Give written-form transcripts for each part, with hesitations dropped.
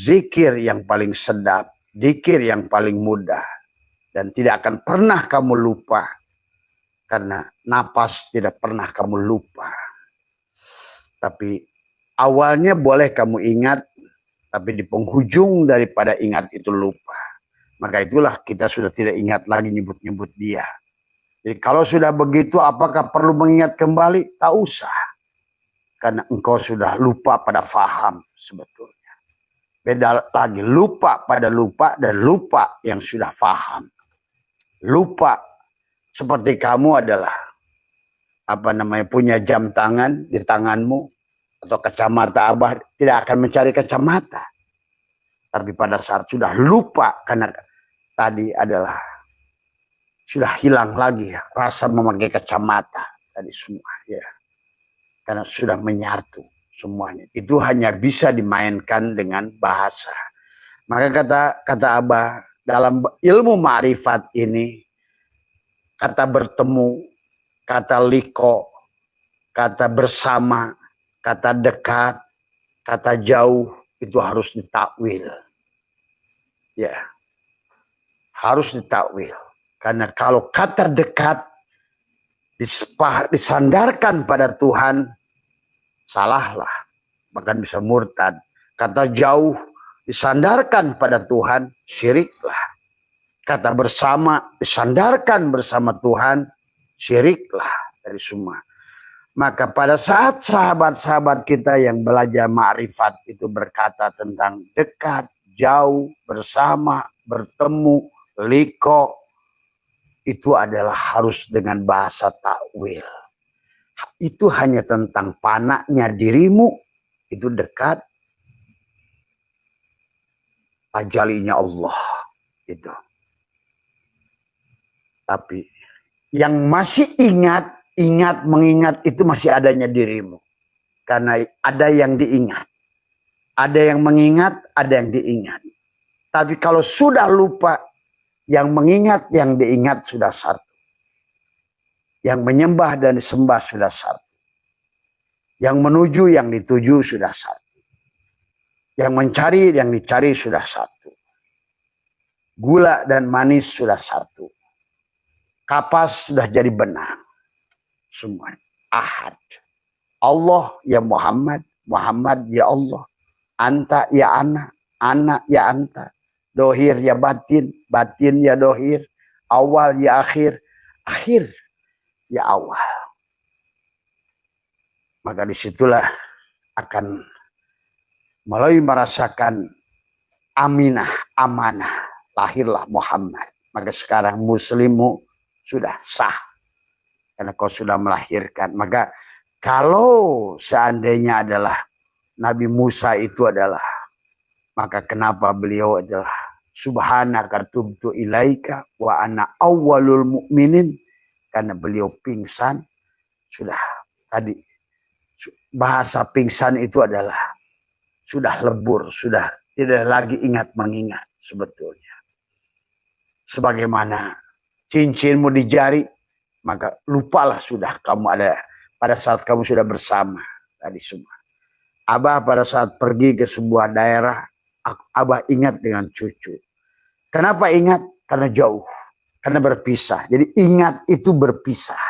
zikir yang paling sedap, zikir yang paling mudah. Dan tidak akan pernah kamu lupa. Karena napas tidak pernah kamu lupa. Tapi awalnya boleh kamu ingat, tapi di penghujung daripada ingat itu lupa. Maka itulah kita sudah tidak ingat lagi nyebut-nyebut dia. Jadi kalau sudah begitu, apakah perlu mengingat kembali? Tak usah. Karena engkau sudah lupa pada faham sebetulnya. Beda lagi, lupa pada lupa dan lupa yang sudah faham. Lupa seperti kamu adalah punya jam tangan di tanganmu atau kacamata Abah tidak akan mencari kacamata. Tapi pada saat sudah lupa karena tadi adalah sudah hilang lagi rasa memakai kacamata tadi semua ya. Karena sudah menyatu semuanya. Itu hanya bisa dimainkan dengan bahasa. Maka kata Abah dalam ilmu ma'rifat ini, kata bertemu, kata liko, kata bersama, kata dekat, kata jauh, itu harus ditakwil. Ya, harus ditakwil. Karena kalau kata dekat disandarkan pada Tuhan, salahlah, bahkan bisa murtad. Kata jauh disandarkan pada Tuhan, syiriklah. Kata bersama disandarkan bersama Tuhan, syiriklah dari semua. Maka pada saat sahabat-sahabat kita yang belajar ma'rifat itu berkata tentang dekat, jauh, bersama, bertemu, liko, itu adalah harus dengan bahasa takwil. Itu hanya tentang panaknya dirimu, itu dekat, ajalinya Allah. Itu. Tapi yang masih mengingat itu masih adanya dirimu. Karena ada yang diingat. Ada yang mengingat, ada yang diingat. Tapi kalau sudah lupa, yang mengingat, yang diingat sudah satu. Yang menyembah dan disembah sudah satu. Yang menuju, yang dituju sudah satu. Yang mencari, yang dicari sudah satu. Gula dan manis sudah satu. Kapas sudah jadi benang. Semua. Ahad. Allah ya Muhammad. Muhammad ya Allah. Anta ya ana. Ana ya anta. Dohir ya batin. Batin ya dohir. Awal ya akhir. Akhir ya awal. Maka disitulah akan mulai merasakan aminah, amanah. Lahirlah Muhammad. Maka sekarang muslimmu sudah sah. Karena kau sudah melahirkan. Maka kalau seandainya adalah Nabi Musa itu adalah, maka kenapa beliau adalah subhanaka tubtu ilaika wa ana awwalul mu'minin. Karena beliau pingsan. Sudah tadi. Bahasa pingsan itu adalah sudah lebur. Sudah tidak lagi ingat mengingat sebetulnya. Sebagaimana cincinmu di jari, maka lupalah sudah kamu ada pada saat kamu sudah bersama tadi semua. Abah pada saat pergi ke sebuah daerah, Abah ingat dengan cucu. Kenapa ingat? Karena jauh, karena berpisah. Jadi ingat itu berpisah,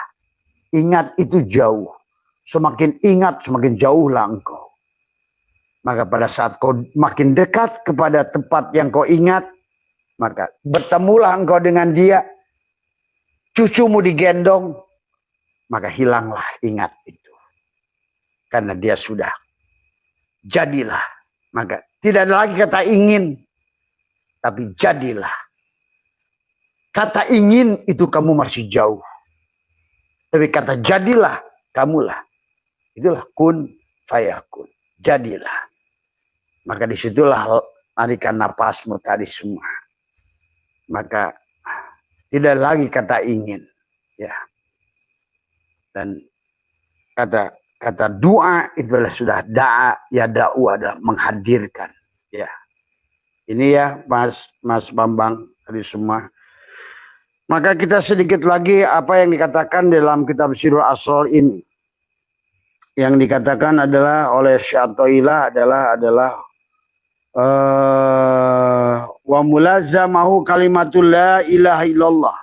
ingat itu jauh. Semakin ingat, semakin jauhlah engkau. Maka pada saat kau makin dekat kepada tempat yang kau ingat, maka bertemulah engkau dengan dia. Cucumu digendong, maka hilanglah ingat itu. Karena dia sudah jadilah. Maka tidak ada lagi kata ingin, tapi jadilah. Kata ingin itu kamu masih jauh. Tapi kata jadilah, kamulah. Itulah kun fayakun. Jadilah. Maka disitulah tarikan napasmu tadi semua. Maka tidak lagi kata ingin, ya. Dan kata doa itulah sudah da'a ya da'u adalah menghadirkan, ya. Ini ya Mas Bambang tadi semua. Maka kita sedikit lagi apa yang dikatakan dalam kitab Sirrul Asrar ini. Yang dikatakan adalah oleh Syatoilah adalah wa mulazamahu kalimatul la ilaha illallah.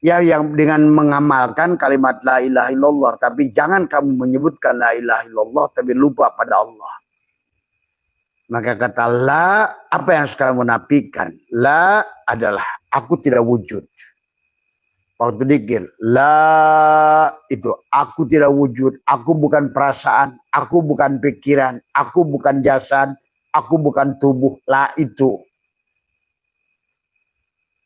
Ya, yang dengan mengamalkan kalimat la ilaha illallah, tapi jangan kamu menyebutkan la ilaha illallah tapi lupa pada Allah. Maka kata la, apa yang harus kamu nafikan? La adalah aku tidak wujud. Waktu dikir, la itu aku tidak wujud, aku bukan perasaan, aku bukan pikiran, aku bukan jasad, aku bukan tubuh. La itu.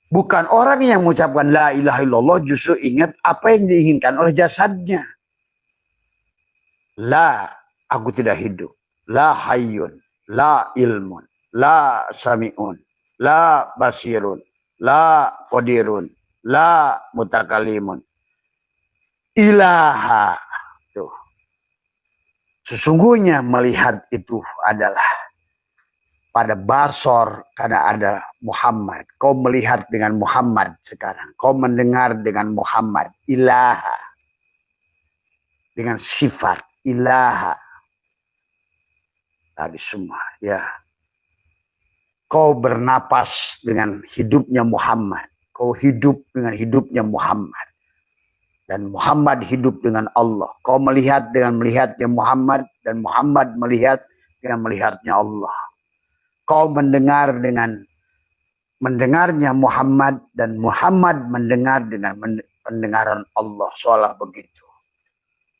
Bukan orang yang mengucapkan la ilaha illallah justru ingat apa yang diinginkan oleh jasadnya. La, aku tidak hidup. La hayyun, la ilmun, la sami'un, la basirun, la qadirun, la mutakalimun. Ilaha. Tuh. Sesungguhnya melihat itu adalah pada basor karena ada Muhammad. Kau melihat dengan Muhammad sekarang. Kau mendengar dengan Muhammad. Ilaha. Dengan sifat ilaha. Tadi semua ya. Kau bernapas dengan hidupnya Muhammad. Kau hidup dengan hidupnya Muhammad. Dan Muhammad hidup dengan Allah. Kau melihat dengan melihatnya Muhammad. Dan Muhammad melihat dengan melihatnya Allah. Kau mendengar dengan mendengarnya Muhammad dan Muhammad mendengar dengan pendengaran Allah, seolah begitu.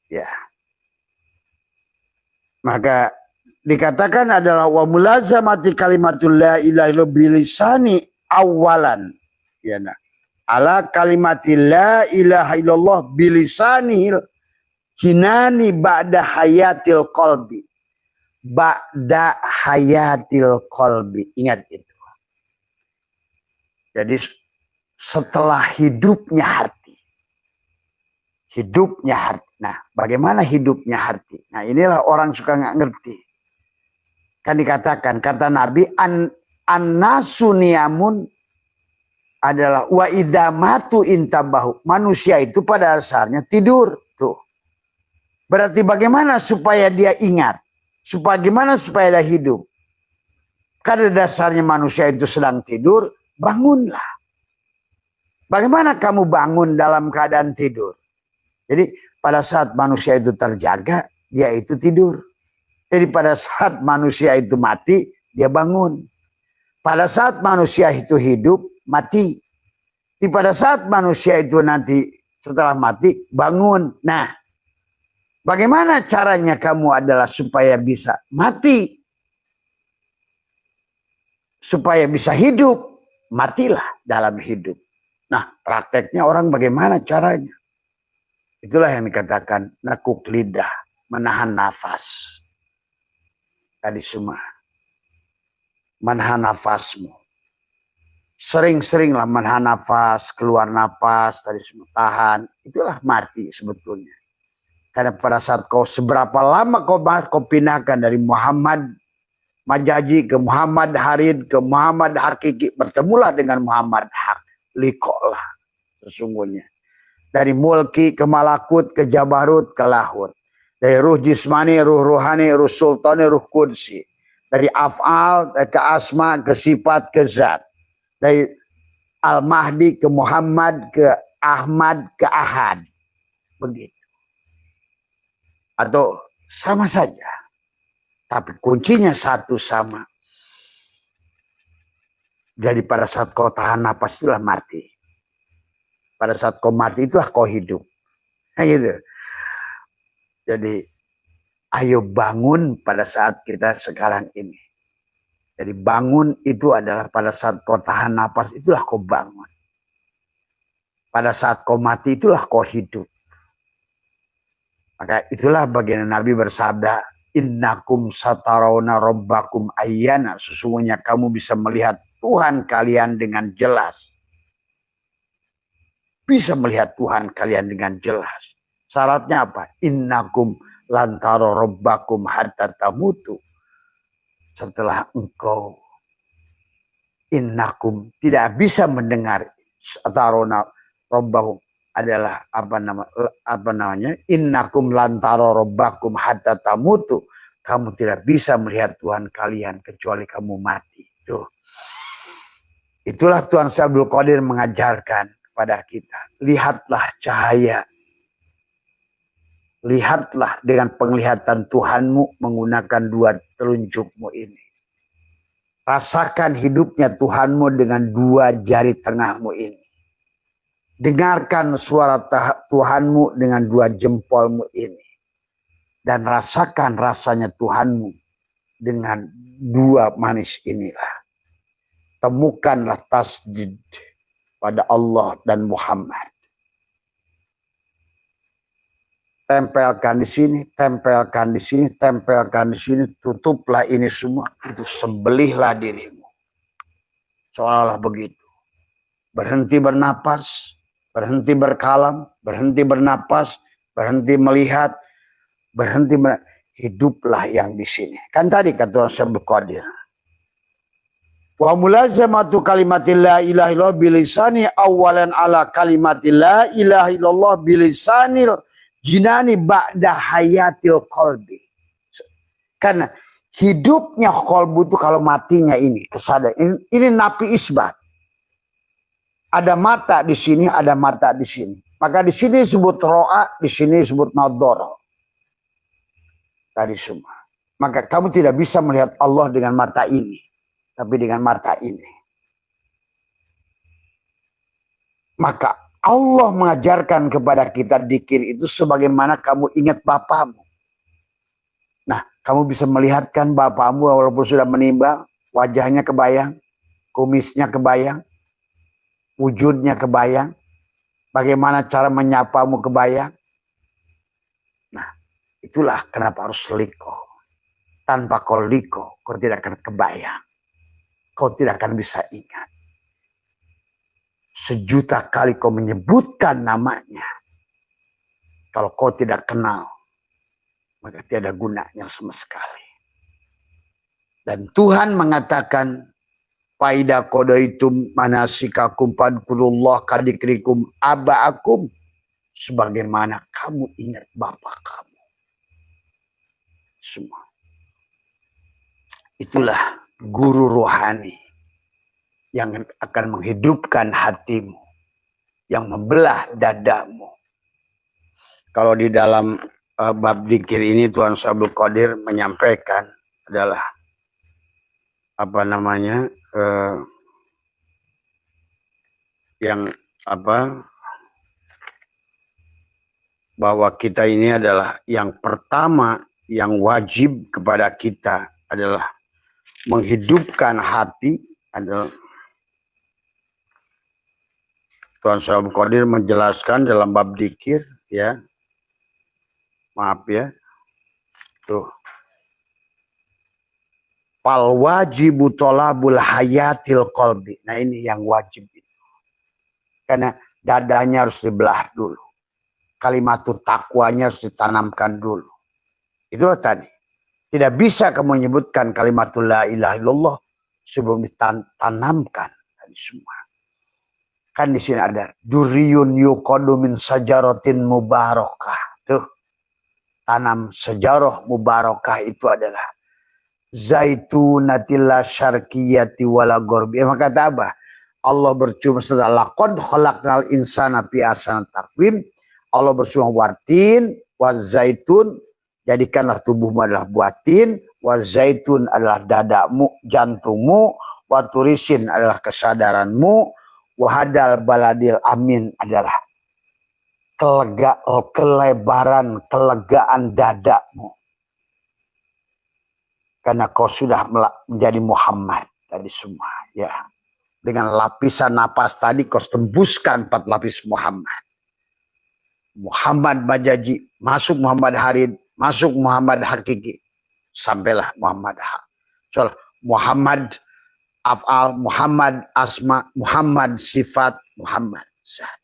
Ya. Maka dikatakan adalah wa mulazamati kalimatul la ilaha illallah bilisani awalan. Ya nah. Ala kalimatil la ilaha illallah bilisanil jinani ba'da hayatil qalbi. Ba'da hayatil qalbi. Ingat itu. Jadi setelah hidupnya hati. Hidupnya hati. Nah, bagaimana hidupnya hati? Nah, inilah orang suka nggak ngerti. Kan dikatakan, kata Nabi, an-nasu niyamun adalah wa idza matu intabahu. Manusia itu pada dasarnya tidur. Tuh. Berarti bagaimana supaya dia ingat? Bagaimana supaya dia hidup? Karena dasarnya manusia itu sedang tidur, bangunlah. Bagaimana kamu bangun dalam keadaan tidur? Jadi pada saat manusia itu terjaga, dia itu tidur. Jadi pada saat manusia itu mati, dia bangun. Pada saat manusia itu hidup, mati. Jadi pada saat manusia itu nanti setelah mati, bangun. Nah, bagaimana caranya kamu adalah supaya bisa mati? Supaya bisa hidup, matilah dalam hidup. Nah, prakteknya orang bagaimana caranya? Itulah yang dikatakan nakuk lidah, menahan nafas. Tadi semua. Menahan nafasmu. Sering-seringlah menahan nafas, keluar nafas, tadi semua tahan. Itulah mati sebetulnya. Karena pada saat kau seberapa lama kau pindahkan dari Muhammad Majaji ke Muhammad Harid ke Muhammad Hakiki, bertemulah dengan Muhammad Hak. Liqolah sesungguhnya. Dari mulki ke malakut ke jabarut ke lahut. Dari ruh jismani, ruh ruhani, ruh sultani, ruh kudsi. Dari af'al ke asma, ke sifat, ke zat. Dari Al-Mahdi ke Muhammad, ke Ahmad, ke Ahad. Begitu. Atau sama saja. Tapi kuncinya satu sama. Jadi pada saat kau tahan napas itulah mati. Pada saat kau mati itulah kau hidup. Nah, gitu. Jadi ayo bangun pada saat kita sekarang ini. Jadi bangun itu adalah pada saat kau tahan napas itulah kau bangun. Pada saat kau mati itulah kau hidup. Maka itulah bagian Nabi bersabda, innakum satarawna rabbakum ayyana. Sesungguhnya kamu bisa melihat Tuhan kalian dengan jelas. Bisa melihat Tuhan kalian dengan jelas. Syaratnya apa? Innakum lantaro rabbakum hatta tamutu. Setelah engkau innakum tidak bisa mendengar satarona rabbahum adalah apa namanya? Innakum lantaro rabbakum hatta tamutu. Kamu tidak bisa melihat Tuhan kalian kecuali kamu mati. Tuh. Itulah Tuhan Abdul Qadir mengajarkan kepada kita. Lihatlah cahaya. Lihatlah dengan penglihatan Tuhanmu menggunakan dua telunjukmu ini. Rasakan hidupnya Tuhanmu dengan dua jari tengahmu ini. Dengarkan suara Tuhanmu dengan dua jempolmu ini. Dan rasakan rasanya Tuhanmu dengan dua manis inilah. Temukanlah tasjid pada Allah dan Muhammad. Tempelkan di sini, tempelkan di sini, tempelkan di sini, tutuplah ini semua, itu sembelihlah dirimu. Seolah-olah begitu. Berhenti bernapas, berhenti berkalam, berhenti bernapas, berhenti melihat, hiduplah yang di sini. Kan tadi kata Syaikhul Qadir. Wa mulazamatu kalimatillah ilaha illallah bilisani awalan ala kalimatillah ilaha illallah bilisanil jinani ba'da hayatil qalbi. Karena hidupnya qalbu itu kalau matinya ini kesadaran. Ini nafi isbat. Ada mata di sini, ada mata di sini. Maka di sini disebut ro'a, di sini disebut nadhara. Tadi semua. Maka kamu tidak bisa melihat Allah dengan mata ini, tapi dengan mata ini. Maka Allah mengajarkan kepada kita dzikir itu sebagaimana kamu ingat bapamu. Nah, kamu bisa melihatkan bapamu walaupun sudah meninggal, wajahnya kebayang, kumisnya kebayang, wujudnya kebayang, bagaimana cara menyapamu kebayang. Nah, itulah kenapa harus liko. Tanpa kau liko, kau tidak akan kebayang. Kau tidak akan bisa ingat. Sejuta kali kau menyebutkan namanya. Kalau kau tidak kenal, maka tiada gunanya sama sekali. Dan Tuhan mengatakan, Faida qadaitum manasikakum fadkurullah kadikrikum aba'akum. Sebagaimana kamu ingat bapak kamu. Semua. Itulah guru rohani yang akan menghidupkan hatimu, yang membelah dadamu. Kalau di dalam bab dzikir ini Tuhan Abdul Qadir menyampaikan adalah apa namanya yang apa bahwa kita ini adalah yang pertama yang wajib kepada kita adalah menghidupkan hati adalah Tuhan Abdul Qadir menjelaskan dalam bab dzikir ya. Maaf ya. Tuh. Fal wajibu tolabul hayatil qalbi. Nah ini yang wajib itu. Karena dadanya harus dibelah dulu. Kalimatut takwanya harus ditanamkan dulu. Itulah tadi. Tidak bisa kamu menyebutkan kalimatul la ilaha illallah sebelum ditanamkan tadi semua. Kan di sini ada duriyun yuqadu min sajaratin mubarakah. Tuh. Tanam sejarah mubarakah itu adalah zaitunatilla syarqiyati wala ghorbi. Maka kata apa? Allah bercuma setelah laqad khalaqnal insana fi ahsani taqwim. Allah bercuma watin wa zaitun, jadikanlah tubuhmu adalah buatin, wa zaitun adalah dadamu, jantungmu, wa turisin adalah kesadaranmu, wa hadal baladil amin adalah kelebaran, kelegaan dadamu. Karena kau sudah menjadi Muhammad tadi semua. Ya. Dengan lapisan napas tadi kau tembuskan 4 lapis Muhammad. Muhammad Bajaji, masuk Muhammad Harid, masuk Muhammad Hakiki. Sampailah Muhammad Soal Muhammad Af'al, Muhammad Asma, Muhammad Sifat, Muhammad Zat.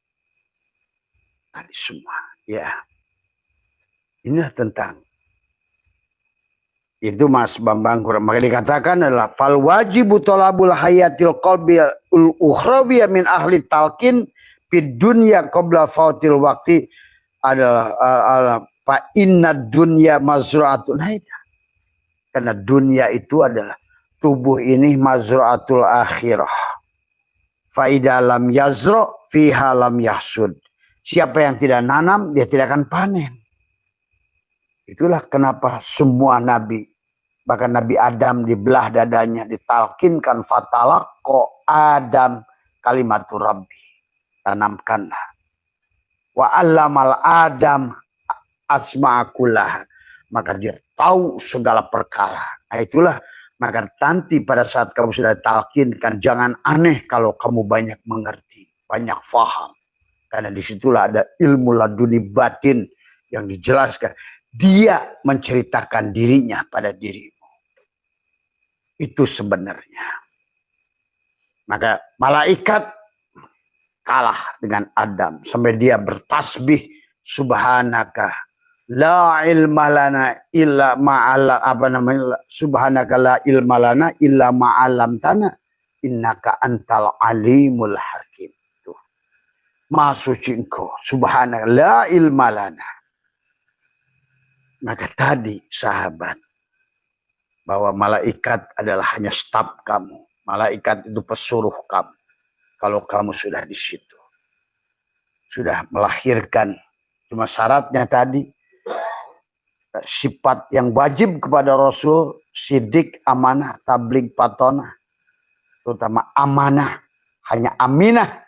Tadi semua, ya. Inilah tentang itu Mas Bambang Kurang. Maka dikatakan adalah fal wajibu tolabul hayatil qalbi ukhrawiyah min ahli talqin fid dunya qabla fautil waqti adalah fa inna dunya mazra'atun haida. Karena dunia itu adalah tubuh ini mazra'atul akhirah. Faida lam yazro fiha lam yahsud. Siapa yang tidak nanam, dia tidak akan panen. Itulah kenapa semua nabi, bahkan Nabi Adam dibelah dadanya, ditalkinkan fatalaqqa Adam kalimatur Rabbi. Tanamkanlah. Wa allamal Adam asma'akullah. Maka dia tahu segala perkara. Nah itulah, maka nanti pada saat kamu sudah talkinkan, jangan aneh kalau kamu banyak mengerti, banyak faham. Karena disitulah ada ilmu laduni batin yang dijelaskan. Dia menceritakan dirinya pada dirimu. Itu sebenarnya. Maka malaikat kalah dengan Adam. Sampai dia bertasbih. Subhanaka la ilma lana illa ma'ala. Subhanaka la ilma lana illa ma'alam tanah. Innaka antal alimul hakim. Maha suci engkau, subhanallah, la ilma lana. Maka tadi sahabat, bahwa malaikat adalah hanya staf kamu. Malaikat itu pesuruh kamu. Kalau kamu sudah di situ. Sudah melahirkan. Cuma syaratnya tadi, sifat yang wajib kepada Rasul, sidik, amanah, tabligh, patonah. Terutama amanah. Hanya Aminah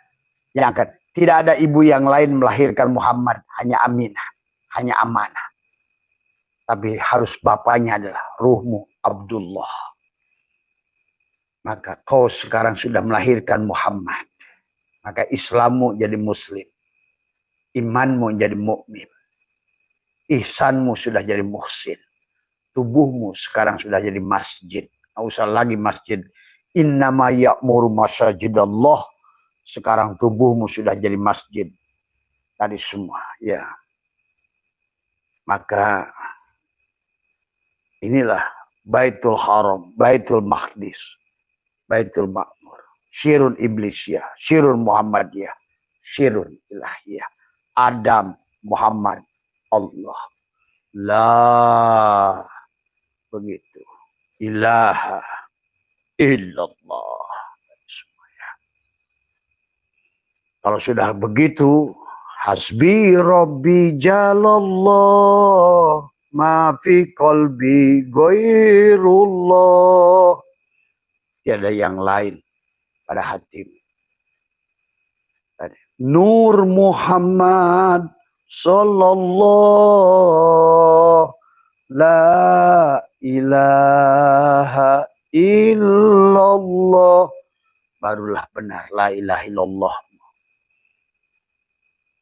yang akan. Tidak ada ibu yang lain melahirkan Muhammad. Hanya Aminah. Hanya amanah. Tapi harus bapaknya adalah ruhmu Abdullah. Maka kau sekarang sudah melahirkan Muhammad. Maka Islammu jadi muslim. Imanmu jadi mukmin. Ihsanmu sudah jadi muhsin. Tubuhmu sekarang sudah jadi masjid. Nggak usah lagi masjid. Innama ya'muru masajidallah. Sekarang tubuhmu sudah jadi masjid. Tadi semua, ya. Maka inilah Baitul Haram, Baitul Maqdis, Baitul Ma'mur. Syirun Iblisiyah, Syirun Muhammadiyah, Syirun Ilahiyah. Adam, Muhammad, Allah. La begitu. Ilaha illallah. Kalau sudah begitu, hasbi rabbi jalallah, ma fi qalbi ghairullah. Tiada yang lain pada hatimu. Nur Muhammad sallallahu la ilaha illallah. Barulah benar la ilaha illallah.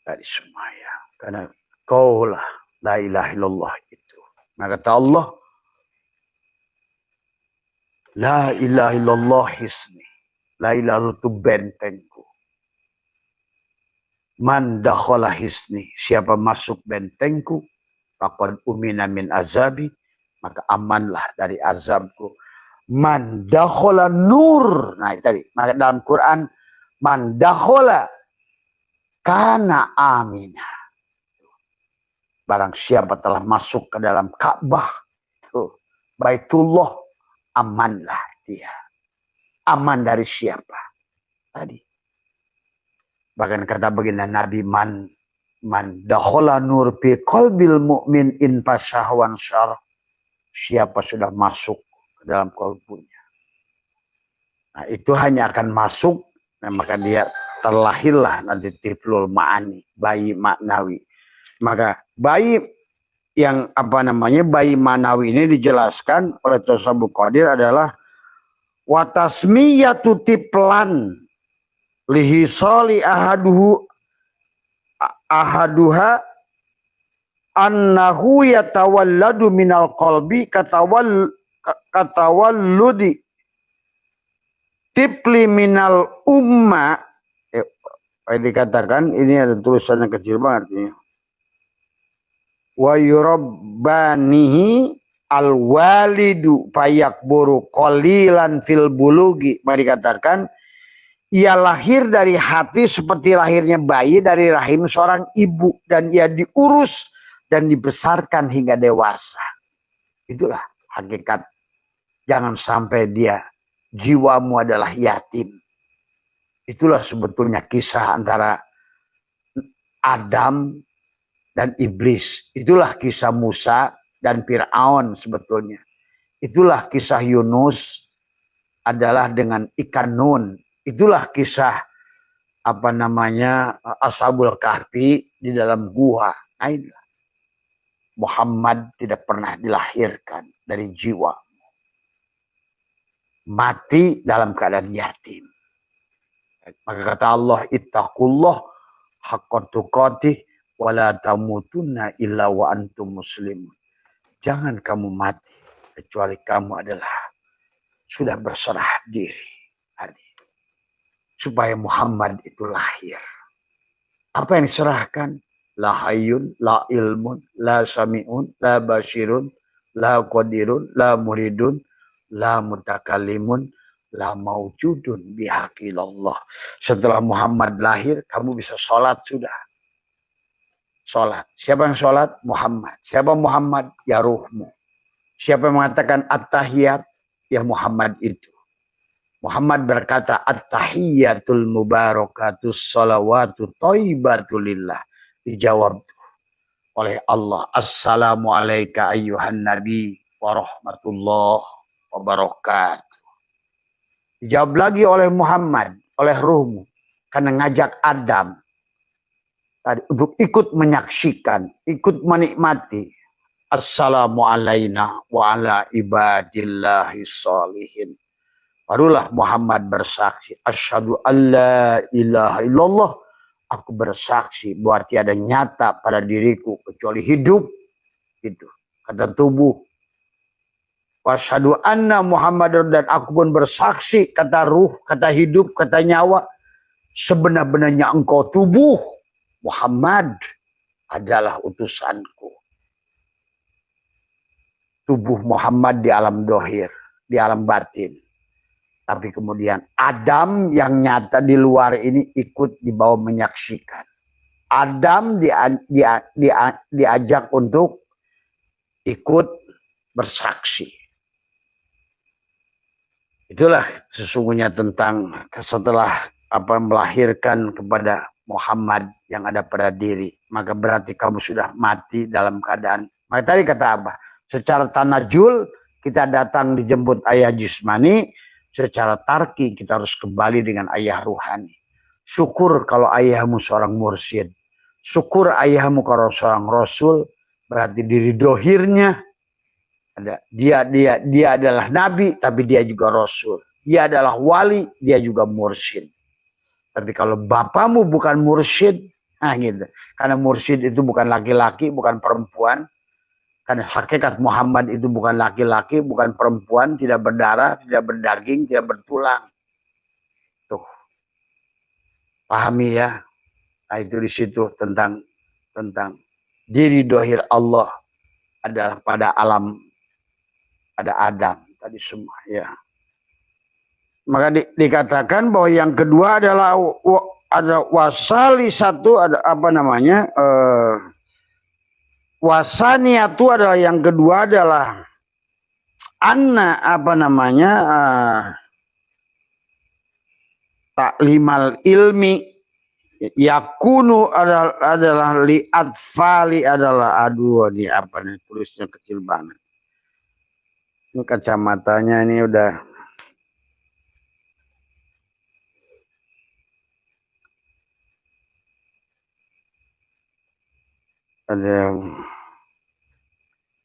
Dari semua ya. Karena kaulah la ilaha illallah itu. Maka kata Allah, la ilaha illallah hisni. La ilaha illallah itu bentengku. Man dakhala hisni. Siapa masuk bentengku, faqad umina min azabi, maka amanlah dari azabku. Man dakhala nur. Nah tadi, maka dalam Quran, man dakhala kana aminah. Barang siapa telah masuk ke dalam Ka'bah, Baitullah, amanlah dia. Aman dari siapa? Tadi. Bahkan kata baginda Nabi, man dakhala nur fi qalbil mu'min in pasahwan syar. Siapa sudah masuk ke dalam kalbunya. Nah, itu hanya akan masuk, nah, maka dia terlahirlah nanti tiflul ma'ani, bayi maknawi. Maka bayi yang bayi manawi ini dijelaskan oleh Tasawuf Qadir adalah watasmiyatu tiplan lihisali ahaduha annahu yatawalladu minal qalbi katawalludi tipli minal umma. Dikatakan ini ada tulisannya kecil banget ini. Wa yurabbanihi al-walidu fayakburu qalilan fil bulugi. Mari dikatakan ia lahir dari hati seperti lahirnya bayi dari rahim seorang ibu, dan ia diurus dan dibesarkan hingga dewasa. Itulah hakikat. Jangan sampai dia jiwamu adalah yatim. Itulah sebetulnya kisah antara Adam dan iblis. Itulah kisah Musa dan Fir'aun sebetulnya. Itulah kisah Yunus adalah dengan ikan nun. Itulah kisah Ashabul Kahfi di dalam gua. Nah, inilah. Muhammad tidak pernah dilahirkan dari jiwa. Mati dalam keadaan yatim. Maka kata Allah, ittaqullah haqqa tuqatih wa la tamutunna illa wa antum muslimun. Jangan kamu mati kecuali kamu adalah sudah berserah diri. Supaya Muhammad itu lahir. Apa yang diserahkan? La hayyun, la ilmun, la sami'un, la basirun, la qadirun, la muridun, la mutakallimun, la maujudun bihaqillallah. Setelah Muhammad lahir, kamu bisa sholat sudah. Sholat. Siapa yang sholat? Muhammad. Siapa Muhammad? Ya ruhmu. Siapa yang mengatakan at-tahiyat? Ya Muhammad itu. Muhammad berkata, at-tahiyyatul mubarakatus salawatu thayyibatulillah. Dijawab oleh Allah, assalamu alayka ayyuhan nabi wa rahmatullah wa barakatuh. Dijawab lagi oleh Muhammad, oleh ruhmu, karena ngajak Adam tadi untuk ikut menyaksikan, ikut menikmati. Assalamu alayna wa ala ibadillahi sholihin. Barulah Muhammad bersaksi, asyhadu alla ilaha illallah. Aku bersaksi bahwa tiada nyata pada diriku kecuali hidup. Itu kata tubuh. Wasyhadu anna Muhammadar, dan aku pun bersaksi, kata ruh, kata hidup, kata nyawa, sebenar-benarnya engkau tubuh Muhammad adalah utusanku. Tubuh Muhammad di alam dohir, di alam batin. Tapi kemudian Adam yang nyata di luar ini ikut dibawa menyaksikan. Adam diajak untuk ikut bersaksi. Itulah sesungguhnya tentang setelah melahirkan kepada Muhammad yang ada pada diri. Maka berarti kamu sudah mati dalam keadaan. Maka tadi kata apa? Secara tanajul kita datang dijemput ayah jismani. Secara tarki kita harus kembali dengan ayah ruhani. Syukur kalau ayahmu seorang mursyid. Syukur ayahmu kalau seorang rasul. Berarti diri dohirnya ada. Dia adalah nabi, tapi dia juga rasul. Dia adalah wali, dia juga mursyid. Tapi kalau bapamu bukan mursyid, nah gitu. Karena mursyid itu bukan laki-laki, bukan perempuan. Karena hakikat Muhammad itu bukan laki-laki, bukan perempuan, tidak berdarah, tidak berdaging, tidak bertulang. Tuh. Pahami ya. Nah, itu di situ tentang diri dohir Allah adalah pada alam, pada Adam tadi semua ya. Maka dikatakan bahwa yang kedua adalah ada wasali satu, ada wasaniatu adalah yang kedua adalah taklimal ilmi yakunu adalah li'atfali adalah tulisnya kecil banget. Ini kacamatanya ini udah ada.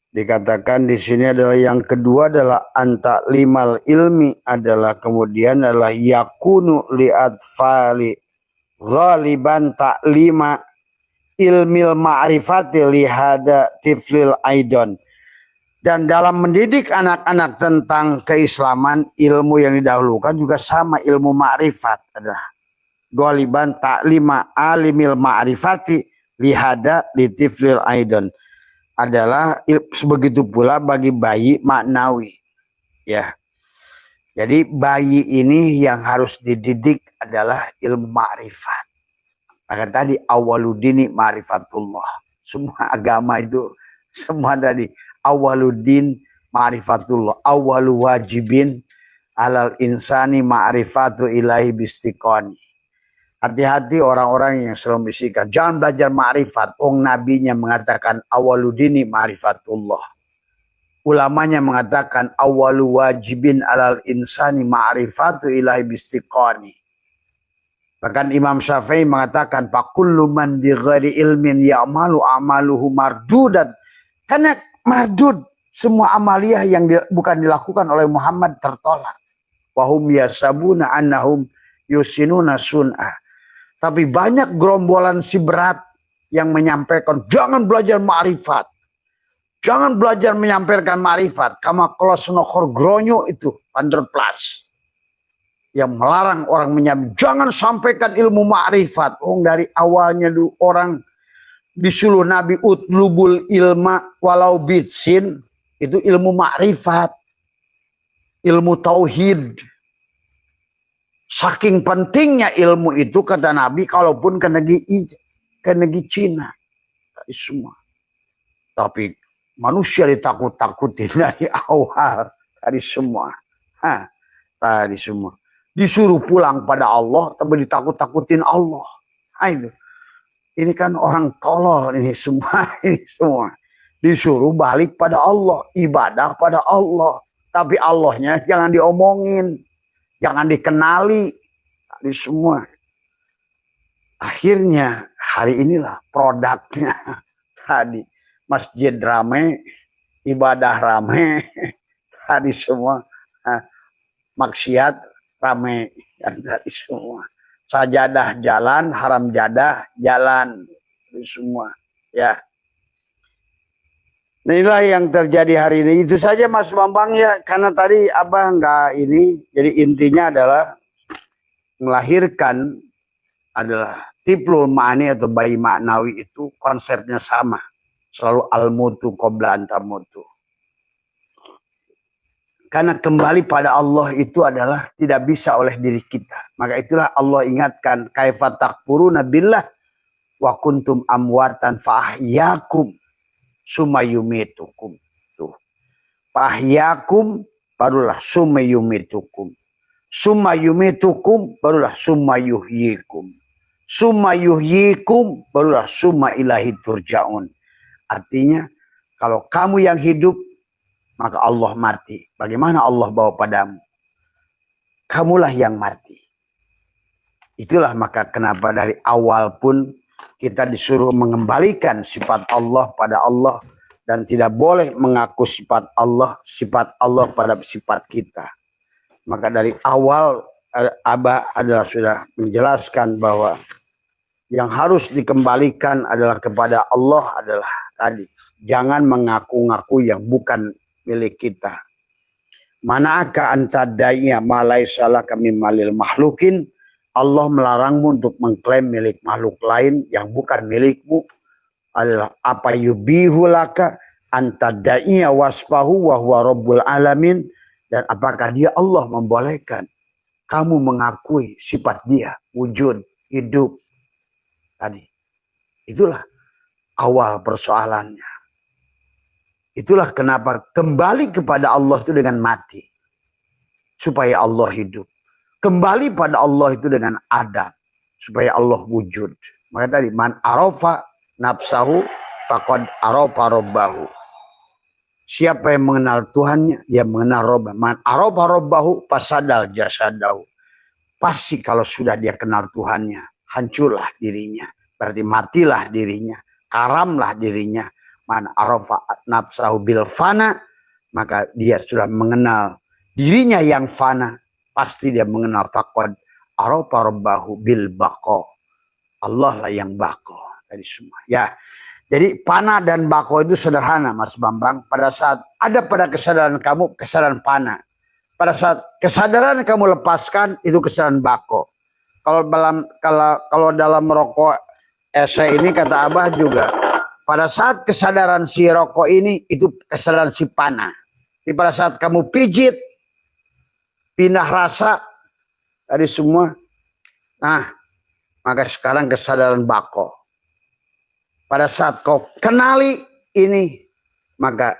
Dikatakan di sini adalah yang kedua adalah antaklimal ilmi adalah kemudian adalah yakunu li'atfali ghaliban taklima ilmil ma'rifati lihada tiflil aidon. Dan dalam mendidik anak-anak tentang keislaman, ilmu yang didahulukan juga sama ilmu ma'rifat adalah ghaliban taklima alimil ma'rifati lihada litiflil aidon. Adalah begitu pula bagi bayi maknawi ya. Jadi bayi ini yang harus dididik adalah ilmu ma'rifat. Maka tadi awaludini ma'rifatullah. Semua agama itu semua tadi awaludin ma'rifatullah, awalu wajibin alal insani ma'rifatu ilahi bistiqoni. Hati-hati orang-orang yang selalu bisikan, jangan belajar ma'rifat. Nabinya mengatakan awaludini ma'rifatullah. Ulamanya mengatakan awalu wajibin alal insani ma'rifatu ilahi bistiqani. Bahkan Imam Syafi'i mengatakan fakullu man bi ghairi ilmin ya'malu amaluhu mardudan. Karena mardud, semua amaliyah yang bukan dilakukan oleh Muhammad tertolak. Wahum yasabuna annahum yusinuna sun'ah. Tapi banyak gerombolan si berat yang menyampaikan jangan belajar ma'rifat. Jangan belajar menyampaikan ma'rifat. Kama kelas nokor gronyo itu 100+. Yang melarang orang menyampaikan. Jangan sampaikan ilmu ma'rifat. Dari awalnya dulu orang disuruh Nabi utlubul ilma walau bitsin. Itu ilmu ma'rifat. Ilmu tauhid. Saking pentingnya ilmu itu kata Nabi, kalaupun ke negeri Cina, dari semua. Tapi manusia ditakut-takutin dari awal, dari semua, dari semua. Disuruh pulang pada Allah, tapi ditakut-takutin Allah. Itu. Ini kan orang tolol ini semua, Disuruh balik pada Allah, ibadah pada Allah, tapi Allahnya jangan diomongin. Jangan dikenali dari semua. Akhirnya hari inilah produknya. Tadi masjid rame, ibadah rame, tadi semua maksiat rame dari semua. Sajadah jalan, haram jadah jalan dari semua. Ya. Inilah yang terjadi hari ini. Itu saja Mas Bambang ya. Karena tadi Abah nggak ini. Jadi intinya adalah melahirkan adalah tiplul ma'ani atau bayi maknawi itu konsepnya sama. Selalu al-mutu qabla antamutu. Karena kembali pada Allah itu adalah tidak bisa oleh diri kita. Maka itulah Allah ingatkan. Kaifa takfuruna billah wa kuntum amwatan fa'ahyakum. Sumayumitukum. Tuh. Fahyakum barulah sumayumitukum. Sumayumitukum barulah sumayuhyikum. Sumayuhyikum barulah summa ilahi turja'un. Artinya kalau kamu yang hidup maka Allah mati. Bagaimana Allah bawa padamu? Kamulah yang mati. Itulah maka kenapa dari awal pun kita disuruh mengembalikan sifat Allah pada Allah dan tidak boleh mengaku sifat Allah pada sifat kita. Maka dari awal Abah adalah sudah menjelaskan bahwa yang harus dikembalikan adalah kepada Allah adalah tadi. Jangan mengaku-ngaku yang bukan milik kita. Manakah anta daiya ma laisa laka mim malil makhlukin. Allah melarangmu untuk mengklaim milik makhluk lain yang bukan milikmu adalah apa yubihu laka anta da'iya wasfahu wa huwa rabbul alamin. Dan apakah dia Allah membolehkan kamu mengakui sifat dia, wujud, hidup tadi. Itulah awal persoalannya. Itulah kenapa kembali kepada Allah itu dengan mati. Supaya Allah hidup. Kembali pada Allah itu dengan adat. Supaya Allah wujud. Maka tadi, man arafa nafsahu faqad arafa rabbahu. Siapa yang mengenal Tuhannya, dia mengenal Rabbah. Man arafa rabbahu fasadal jasadahu. Pasti kalau sudah dia kenal Tuhannya, hancurlah dirinya. Berarti matilah dirinya. Karamlah dirinya. Man arafa nafsahu bil fana. Maka dia sudah mengenal dirinya yang fana. Pasti dia mengenal faqad arafa rabbahu bil baqa. Allah lah yang baqa dari semua. Ya. Jadi fana dan baqa itu sederhana Mas Bambang. Pada saat ada pada kesadaran kamu kesadaran fana. Pada saat kesadaran kamu lepaskan itu kesadaran baqa. Kalau dalam rokok esai ini kata Abah juga. Pada saat kesadaran si rokok ini itu kesadaran si fana. Jadi pada saat kamu pijit pindah rasa dari semua. Nah, maka sekarang kesadaran bako. Pada saat kau kenali ini, maka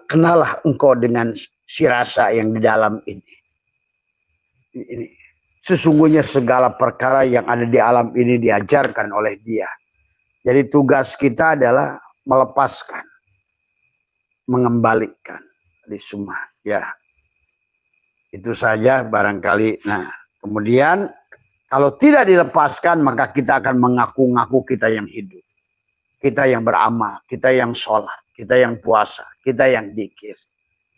kenalah engkau dengan si rasa yang di dalam ini. Sesungguhnya segala perkara yang ada di alam ini diajarkan oleh Dia. Jadi tugas kita adalah melepaskan, mengembalikan di semua. Ya, itu saja barangkali. Nah, kemudian kalau tidak dilepaskan, maka kita akan mengaku-ngaku kita yang hidup, kita yang beramal, kita yang sholat, kita yang puasa, kita yang dzikir,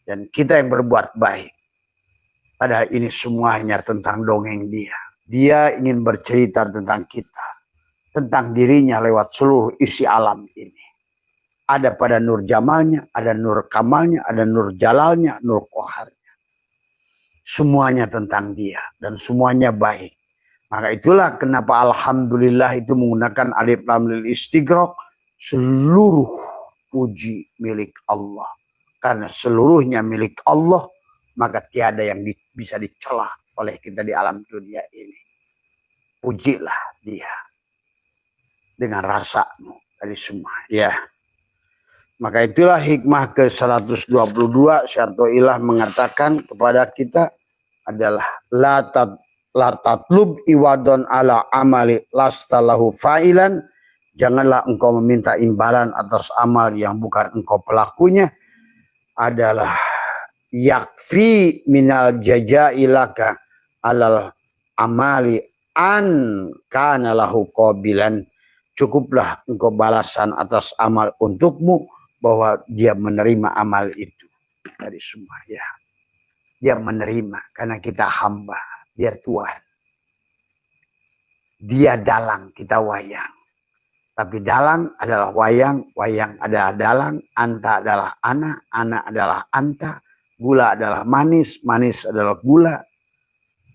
dan kita yang berbuat baik. Padahal ini semuanya tentang dongeng Dia. Dia ingin bercerita tentang kita, tentang dirinya lewat seluruh isi alam ini. Ada pada nur jamalnya, ada nur kamalnya, ada nur jalalnya, nur koharnya. Semuanya tentang Dia dan semuanya baik. Maka itulah kenapa alhamdulillah itu menggunakan alif lam lil istighraq, seluruh puji milik Allah. Karena seluruhnya milik Allah, maka tiada yang bisa dicela oleh kita di alam dunia ini. Pujilah Dia dengan rasamu dari semua. Ya. Maka itulah hikmah ke-122 Syartoilah mengatakan kepada kita adalah la tatlub iwadon ala amali lastalahu fa'ilan. Janganlah engkau meminta imbalan atas amal yang bukan engkau pelakunya. Adalah yakfi minal jajailaka alal amali an kana lahu qabilan. Cukuplah engkau balasan atas amal untukmu bahwa dia menerima amal itu dari semua. Ya, dia menerima karena kita hamba, dia Tuhan. Dia dalang, kita wayang. Tapi dalang adalah wayang, wayang adalah dalang, anta adalah anak, anak adalah anta, gula adalah manis, manis adalah gula,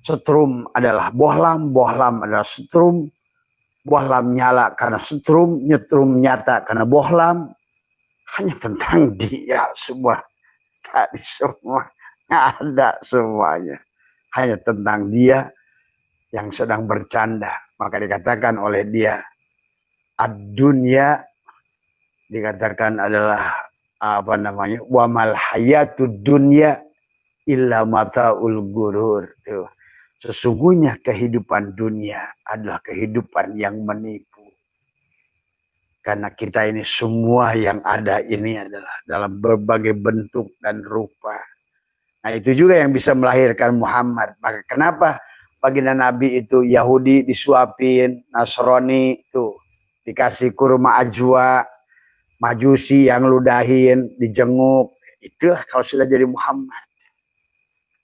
setrum adalah bohlam, bohlam adalah setrum, bohlam nyala karena setrum, nyetrum nyata karena bohlam. Hanya tentang Dia semua. Tadi semua ada semuanya. Hanya tentang Dia yang sedang bercanda. Maka dikatakan oleh Dia, ad-dunya dikatakan adalah apa namanya? Wa mal hayatud dunya illa mataul gurur. Tuh. Sesungguhnya kehidupan dunia adalah kehidupan yang menipu. Karena kita ini semua yang ada ini adalah dalam berbagai bentuk dan rupa. Nah itu juga yang bisa melahirkan Muhammad. Maka kenapa baginda Nabi itu Yahudi disuapin, Nasrani itu dikasih kurma ajwa, Majusi yang ludahin, dijenguk. Itulah kalau sudah jadi Muhammad.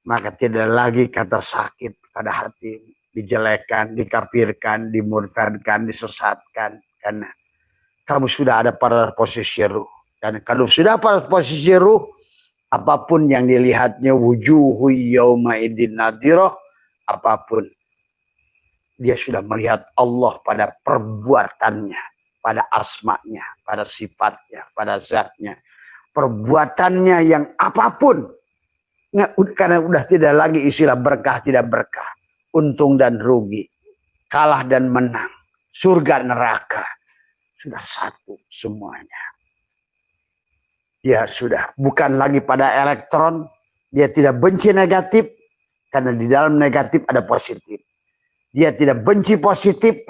Maka tidak lagi kata sakit pada hati, dijelekan, dikafirkan, dimurtadkan, disesatkan. Karena kamu sudah ada pada posisi ruh. Dan kalau sudah pada posisi ruh, apapun yang dilihatnya wujuhu yauma idin nadhirah, apapun dia sudah melihat Allah pada perbuatannya, pada asmanya, pada sifatnya, pada zatnya. Perbuatannya yang apapun. Karena udah tidak lagi istilah berkah tidak berkah, untung dan rugi, kalah dan menang, surga neraka. Sudah satu semuanya. Dia sudah bukan lagi pada elektron. Dia tidak benci negatif. Karena di dalam negatif ada positif. Dia tidak benci positif.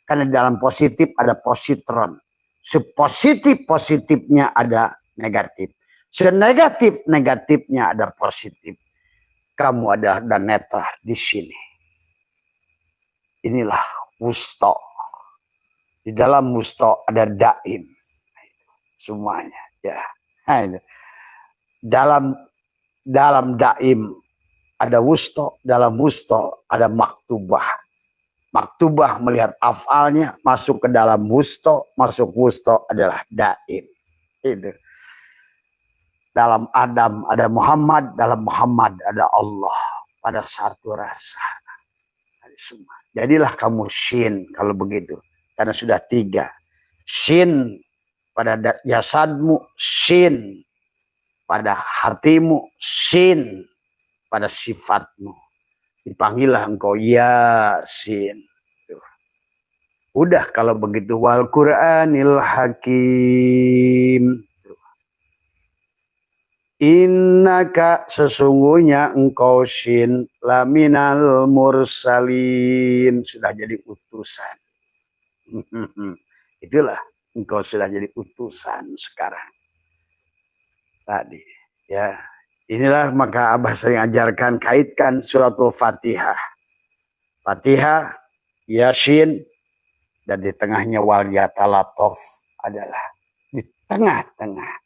Karena di dalam positif ada positron. Sepositif-positifnya ada negatif. Senegatif negatifnya ada positif. Kamu ada netra di sini. Inilah wusta. Di dalam wusta ada daim. Semuanya. Ya. Dalam daim ada wusta. Dalam wusta ada maktubah. Maktubah melihat afalnya. Masuk ke dalam wusta. Masuk wusta adalah daim. Itu. Dalam Adam ada Muhammad. Dalam Muhammad ada Allah. Pada satu rasa. Jadilah kamu shin kalau begitu. Karena sudah 3. Shin pada jasadmu, shin pada hatimu, shin pada sifatmu. Dipanggillah engkau Yasin. Udah kalau begitu wal Qur'anil Hakim. Innaka sesungguhnya engkau Shin laminal mursalin, sudah jadi utusan. Itulah engkau sudah jadi utusan sekarang. Tadi ya. Inilah maka Abah sering ajarkan, kaitkan suratul Fatihah. Fatihah, Yasin, dan di tengahnya wal yatalatof adalah di tengah-tengah.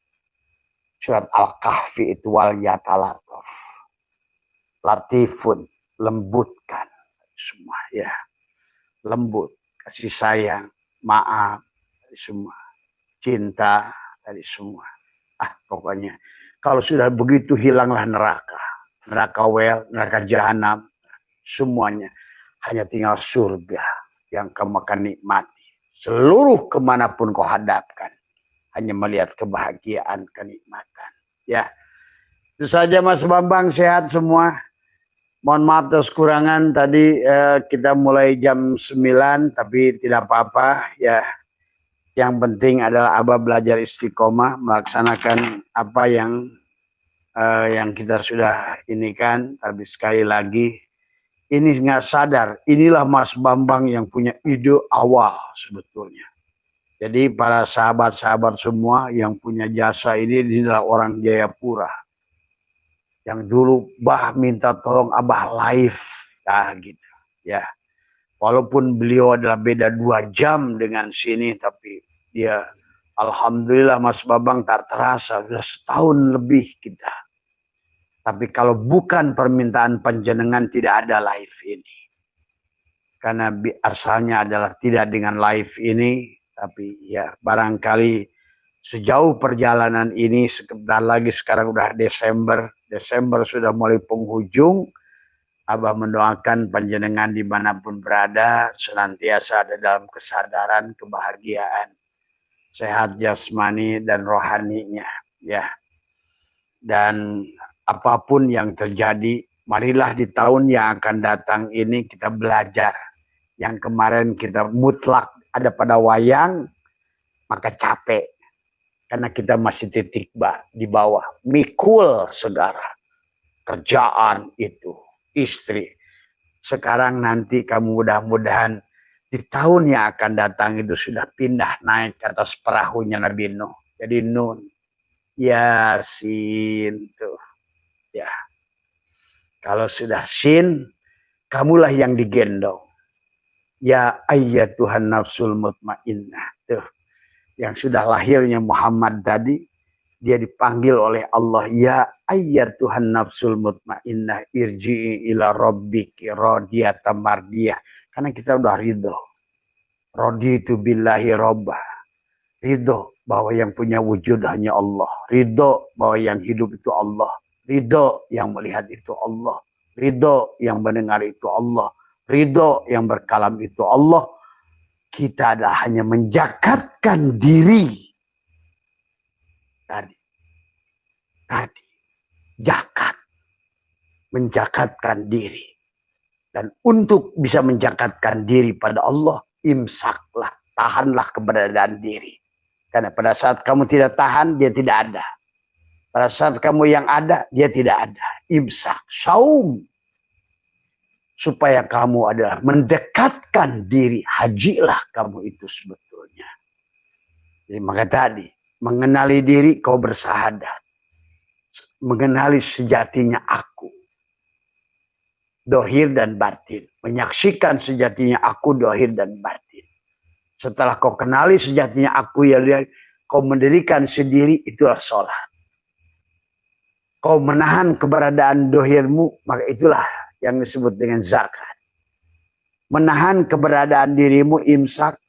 Surat Al-Kahfi itu wal yatalatof. Latifun, lembutkan semua ya. Lembut, kasih sayang, maaf, dari semua. Cinta, dari semua. Pokoknya kalau sudah begitu hilanglah neraka. Neraka wel, neraka jahanam, semuanya. Hanya tinggal surga yang kamu akan nikmati. Seluruh kemanapun kau hadapkan. Hanya melihat kebahagiaan, kenikmatan. Ya, itu saja Mas Bambang, sehat semua. Mohon maaf atas kurangan tadi kita mulai jam 9, tapi tidak apa-apa ya. Yang penting adalah Abah belajar istiqomah, melaksanakan apa yang kita sudah ini kan. Tapi sekali lagi, ini nggak sadar, inilah Mas Bambang yang punya ide awal sebetulnya. Jadi para sahabat-sahabat semua yang punya jasa ini adalah orang Jayapura. Yang dulu Bah minta tolong Abah live. Nah gitu ya. Walaupun beliau adalah beda 2 jam dengan sini, tapi dia alhamdulillah Mas Babang tak terasa sudah setahun lebih kita. Tapi kalau bukan permintaan panjenengan tidak ada live ini. Karena asalnya adalah tidak dengan live ini, tapi ya barangkali sejauh perjalanan ini sebentar lagi, sekarang udah Desember sudah mulai penghujung. Abah mendoakan panjenengan dimanapun berada senantiasa ada dalam kesadaran, kebahagiaan, sehat jasmani dan rohaninya ya. Dan apapun yang terjadi, marilah di tahun yang akan datang ini kita belajar. Yang kemarin kita mutlak ada pada wayang, maka capek. Karena kita masih titik di bawah. Mikul segala. Kerjaan itu, istri. Sekarang nanti kamu mudah-mudahan di tahun yang akan datang itu sudah pindah naik ke atas perahunya Nabi Nuh. Jadi Nun. Yasin tuh. Ya. Kalau sudah sin, kamulah yang digendong. Ya ayyatuhan nafsul mutmainnah. Tuh. Yang sudah lahirnya Muhammad tadi, dia dipanggil oleh Allah, ya ayyatuhan nafsul mutmainnah irji'i ila rabbiki radiyatan mardiyah. Karena kita udah ridho. Raditu billahi rabbah. Ridho bahwa yang punya wujud hanya Allah. Ridho bahwa yang hidup itu Allah. Ridho yang melihat itu Allah. Ridho yang mendengar itu Allah. Ridho yang berkalam itu Allah. Kita adalah hanya menjakatkan diri. Tadi. Jakat. Menjakatkan diri. Dan untuk bisa menjakatkan diri pada Allah, imsaklah. Tahanlah keberadaan diri. Karena pada saat kamu tidak tahan, dia tidak ada. Pada saat kamu yang ada, dia tidak ada. Imsak, saum. Supaya kamu adalah mendekatkan diri. Hajilah kamu itu sebetulnya. Jadi maka tadi, mengenali diri kau bersahadat. Mengenali sejatinya aku. Dohir dan batin. Menyaksikan sejatinya aku, dohir dan batin. Setelah kau kenali sejatinya aku, ya kau mendirikan sendiri, itulah sholat. Kau menahan keberadaan dohirmu, maka itulah yang disebut dengan zakat. Menahan keberadaan dirimu, imsak,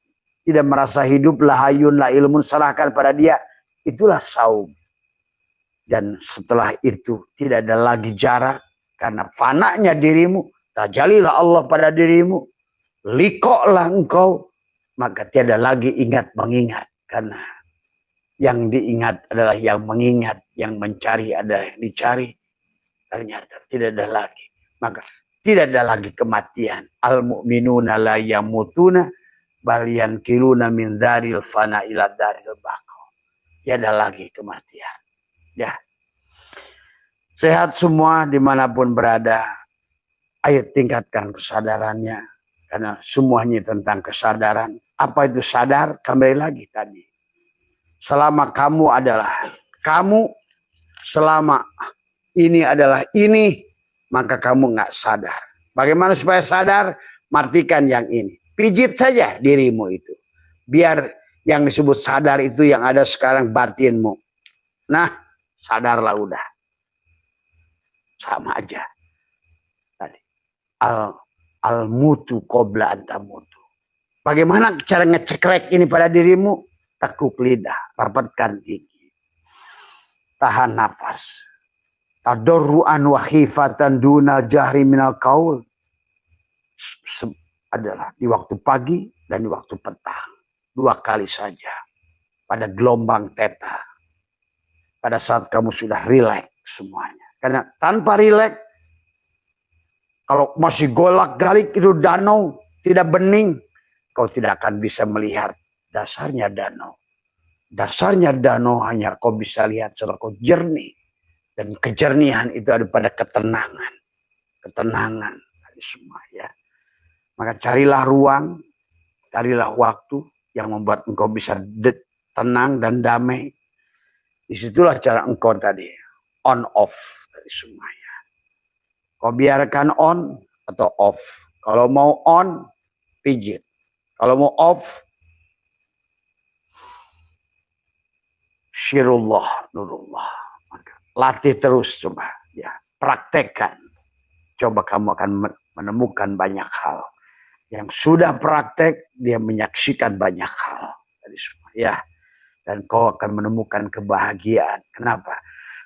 tidak merasa hidup, lahayun, la ilmun, serahkan pada dia, itulah saum. Dan setelah itu tidak ada lagi jarak, karena fananya dirimu, tajalilah Allah pada dirimu, likoklah engkau, maka tiada lagi ingat mengingat, karena yang diingat adalah yang mengingat, yang mencari adalah yang dicari. Ternyata tidak ada lagi. Maka tidak ada lagi kematian. Al-mu'minuna la yamutuna bal yankiluna min daril fana ila daril baqo. Tidak ada lagi kematian. Ya. Sehat semua dimanapun berada. Ayo tingkatkan kesadarannya. Karena semuanya tentang kesadaran. Apa itu sadar? Kembali lagi tadi. Selama kamu adalah kamu, selama ini adalah ini, maka kamu nggak sadar. Bagaimana supaya sadar? Matikan yang ini. Pijit saja dirimu itu. Biar yang disebut sadar itu yang ada sekarang batinmu. Nah, sadarlah udah. Sama aja. Tadi. Al-mutu qabla antamutu. Bagaimana cara ngecekrek ini pada dirimu? Tekuk lidah, rapatkan gigi. Tahan nafas. Tadarruan wa khifatan duna jahri minal qaul. Adalah di waktu pagi dan di waktu petang. 2 kali saja. Pada gelombang theta. Pada saat kamu sudah rileks semuanya. Karena tanpa rileks, kalau masih golak-galik itu danau, tidak bening, kau tidak akan bisa melihat dasarnya danau. Dasarnya danau hanya kau bisa lihat setelah kau jernih. Dan kejernihan itu ada pada ketenangan. Ketenangan. Semua ya. Maka carilah ruang, carilah waktu yang membuat engkau bisa tenang dan damai. Disitulah cara engkau tadi. On off dari semuanya. Kau biarkan on atau off. Kalau mau on, pijit. Kalau mau off, syirullah, nurullah. Maka latih terus coba. Ya, praktekkan. Coba kamu akan menemukan banyak hal. Yang sudah praktek, dia menyaksikan banyak hal. Dari semua, ya. Dan kau akan menemukan kebahagiaan. Kenapa?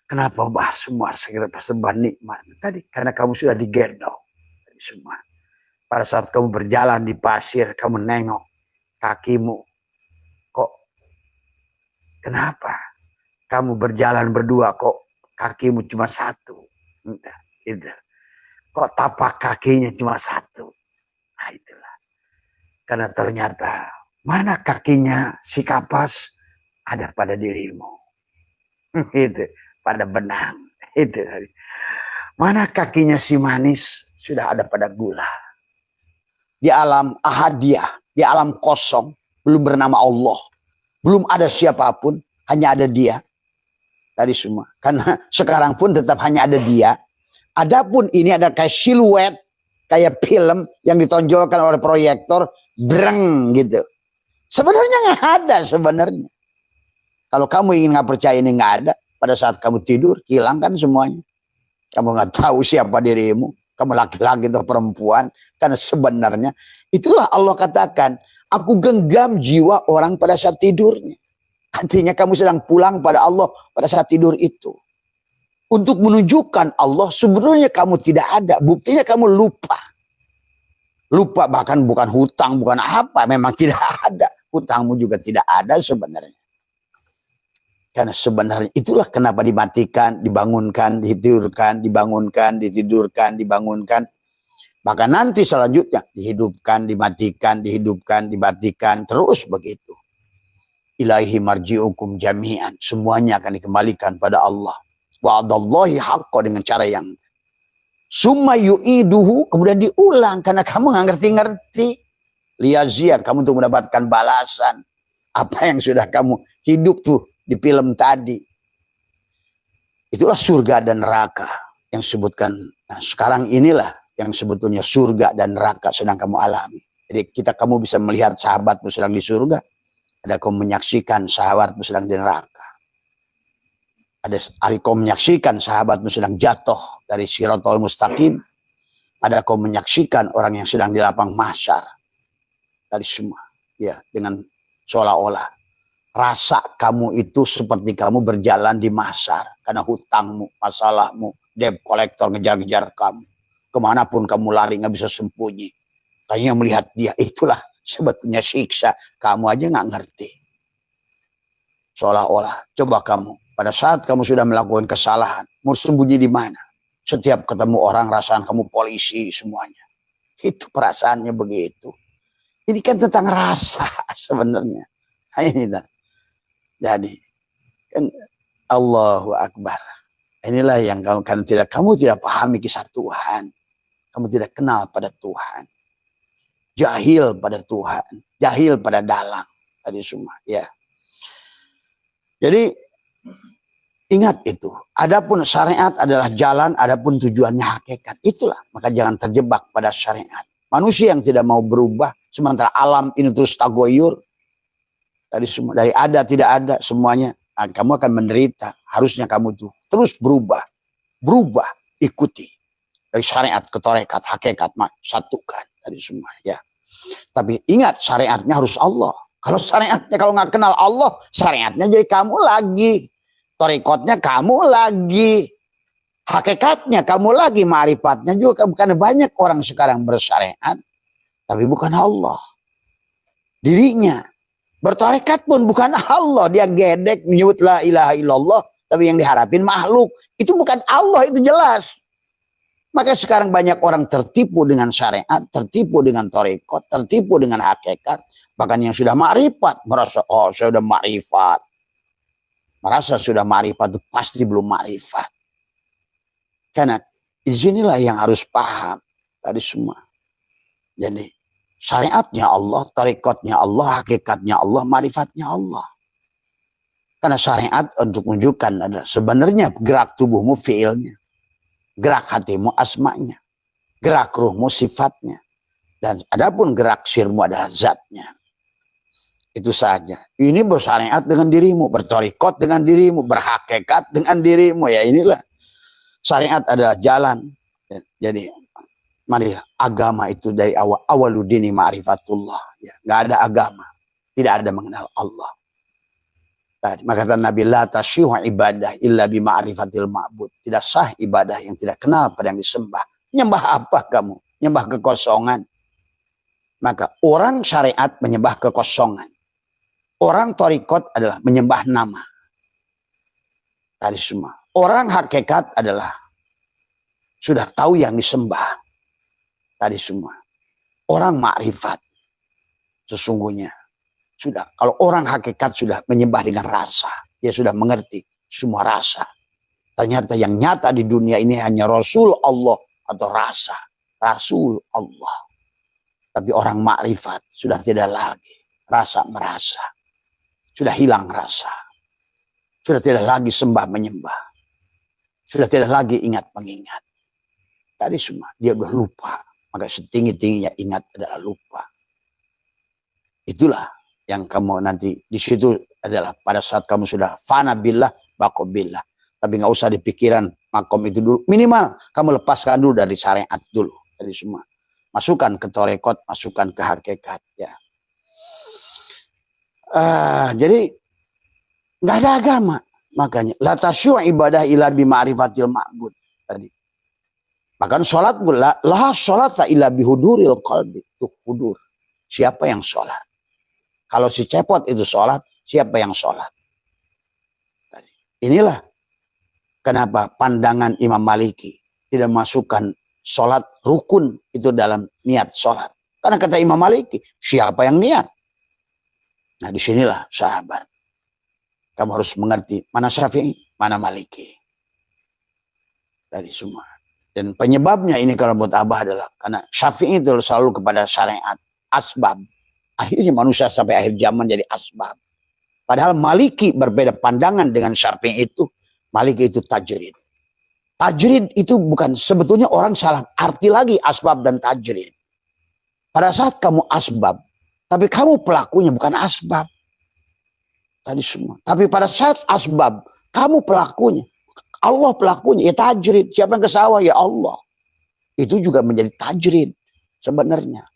Kenapa semua segera tersebar nikmat? Tadi karena kamu sudah digendong. Dari semua. Pada saat kamu berjalan di pasir, kamu nengok kakimu. Kok kenapa? Kamu berjalan berdua, kok kakimu cuma satu? Entah, itu. Kok tapak kakinya cuma satu? Nah, itulah. Karena ternyata mana kakinya si kapas ada pada dirimu. Itu pada benang. Itu. Mana kakinya si manis sudah ada pada gula. Di alam ahadiyah, di alam kosong, belum bernama Allah. Belum ada siapapun, hanya ada dia. Tadi semua. Karena sekarang pun tetap hanya ada dia. Adapun ini ada kayak siluet, kayak film yang ditonjolkan oleh proyektor, breng gitu. Sebenarnya nggak ada sebenarnya. Kalau kamu ingin nggak percaya ini nggak ada, pada saat kamu tidur hilangkan semuanya. Kamu nggak tahu siapa dirimu, kamu laki-laki atau perempuan, karena sebenarnya itulah Allah katakan, aku genggam jiwa orang pada saat tidurnya. Artinya kamu sedang pulang pada Allah pada saat tidur itu. Untuk menunjukkan Allah sebenarnya kamu tidak ada. Buktinya kamu lupa. Lupa bahkan bukan hutang, bukan apa. Memang tidak ada. Hutangmu juga tidak ada sebenarnya. Karena sebenarnya itulah kenapa dimatikan, dibangunkan, ditidurkan, dibangunkan, ditidurkan, dibangunkan. Bahkan nanti selanjutnya dihidupkan, dimatikan, dihidupkan, dimatikan. Terus begitu. Ilaihi marji'ukum jami'an. Semuanya akan dikembalikan pada Allah. Wa'adallahi haqqa dengan cara yang summa yu'iduhu, kemudian diulang karena kamu nggak ngerti-ngerti. Liyazia, kamu untuk mendapatkan balasan apa yang sudah kamu hidup tuh di film tadi. Itulah surga dan neraka yang sebutkan. Nah, sekarang inilah yang sebetulnya surga dan neraka sedang kamu alami. Jadi kamu bisa melihat sahabatmu sedang di surga, ada kamu menyaksikan sahabatmu sedang di neraka. Ada kau menyaksikan sahabatmu sedang jatuh dari Shiratal Mustaqim. Ada kau menyaksikan orang yang sedang di lapang mahsyar. Dari semua. Ya, dengan seolah-olah rasa kamu itu seperti kamu berjalan di mahsyar. Karena hutangmu, masalahmu, debt collector ngejar-ngejar kamu. Kemanapun kamu lari nggak bisa sembunyi. Tanya melihat dia, itulah sebetulnya siksa. Kamu aja nggak ngerti. Seolah-olah, coba kamu. Pada saat kamu sudah melakukan kesalahan, mau sembunyi di mana? Setiap ketemu orang, rasaan kamu polisi semuanya. Itu perasaannya begitu. Ini kan tentang rasa sebenarnya. Ini dah. Jadi, kan Allahu Akbar. Inilah yang kamu tidak pahami kisah Tuhan. Kamu tidak kenal pada Tuhan. Jahil pada Tuhan. Jahil pada dalang. Tadi semua. Ya. Jadi ingat itu. Adapun syariat adalah jalan. Adapun tujuannya hakikat. Itulah. Maka jangan terjebak pada syariat. Manusia yang tidak mau berubah. Sementara alam ini terus tagoyur. Tadi semua. Dari ada tidak ada semuanya. Nah, kamu akan menderita. Harusnya kamu tuh terus berubah. Berubah. Ikuti. Dari syariat ke tarekat, hakikat, satukan. Tadi semua. Ya. Tapi ingat syariatnya harus Allah. Kalau syariatnya, kalau nggak kenal Allah, syariatnya jadi kamu lagi. Tarekatnya kamu lagi. Hakikatnya kamu lagi. Ma'rifatnya juga. Bukan banyak orang sekarang bersyariat. Tapi bukan Allah. Dirinya. Bertarekat pun bukan Allah. Dia gedek menyebut la ilaha illallah. Tapi yang diharapin makhluk. Itu bukan Allah, itu jelas. Maka sekarang banyak orang tertipu dengan syariat. Tertipu dengan tarekat. Tertipu dengan hakikat. Bahkan yang sudah ma'rifat. Merasa, oh saya sudah ma'rifat. Merasa sudah ma'rifat itu pasti belum ma'rifat. Karena disinilah yang harus paham. Tadi semua. Jadi syariatnya Allah, tarekatnya Allah, hakikatnya Allah, ma'rifatnya Allah. Karena syariat untuk menunjukkan adalah sebenarnya gerak tubuhmu fiilnya. Gerak hatimu asmanya. Gerak ruhmu sifatnya. Dan adapun gerak sirmu adalah zatnya. Itu saja. Ini bersyariat dengan dirimu, bertarekat dengan dirimu, berhakikat dengan dirimu. Ya inilah. Syariat adalah jalan. Jadi mari agama itu dari awaludini ma'rifatullah. Ya, nggak ada agama, tidak ada mengenal Allah. Tadi, maka kata Nabi la tasyihu ibadah illa bi ma'rifatil ma'bud. Tidak sah ibadah yang tidak kenal pada yang disembah. Nyembah apa kamu? Nyembah kekosongan. Maka orang syariat menyembah kekosongan. Orang tarekat adalah menyembah nama. Tadi semua. Orang hakikat adalah sudah tahu yang disembah. Tadi semua. Orang makrifat sesungguhnya sudah. Kalau orang hakikat sudah menyembah dengan rasa. Dia sudah mengerti semua rasa. Ternyata yang nyata di dunia ini hanya Rasul Allah atau rasa. Rasul Allah. Tapi orang makrifat sudah tidak lagi rasa merasa. Sudah hilang rasa. Sudah tidak lagi sembah menyembah. Sudah tidak lagi ingat mengingat. Tadi semua dia sudah lupa. Maka setinggi-tingginya ingat adalah lupa. Itulah yang kamu nanti di situ adalah pada saat kamu sudah fana billah, baqo billah. Tapi nggak usah dipikiran makom itu dulu. Minimal kamu lepaskan dulu dari syariat dulu. Dari semua. Masukkan ke tarekat, masukkan ke hakikat. Ya. Jadi nggak ada agama. Makanya la tasyu' ibadah illa bi ma'rifatil ma'bud. Tadi. Bahkan sholat pula, la sholata illa bihuduril qalbi. Itu hudur. Siapa yang sholat? Kalau si cepot itu sholat, siapa yang sholat? Tadi. Inilah kenapa pandangan Imam Maliki tidak masukkan sholat rukun itu dalam niat sholat. Karena kata Imam Maliki, siapa yang niat? Nah disinilah sahabat. Kamu harus mengerti mana Syafi'i, mana Maliki. Dari semua. Dan penyebabnya ini kalau buat Abah adalah karena Syafi'i itu selalu kepada syariat, asbab. Akhirnya manusia sampai akhir zaman jadi asbab. Padahal Maliki berbeda pandangan dengan Syafi'i itu. Maliki itu tajrid. Tajrid itu bukan sebetulnya orang salah arti lagi asbab dan tajrid. Pada saat kamu asbab, tapi kamu pelakunya bukan asbab. Tadi semua. Tapi pada saat asbab, kamu pelakunya. Allah pelakunya, ya tajrid. Siapa yang ke sawah? Ya Allah. Itu juga menjadi tajrid sebenarnya.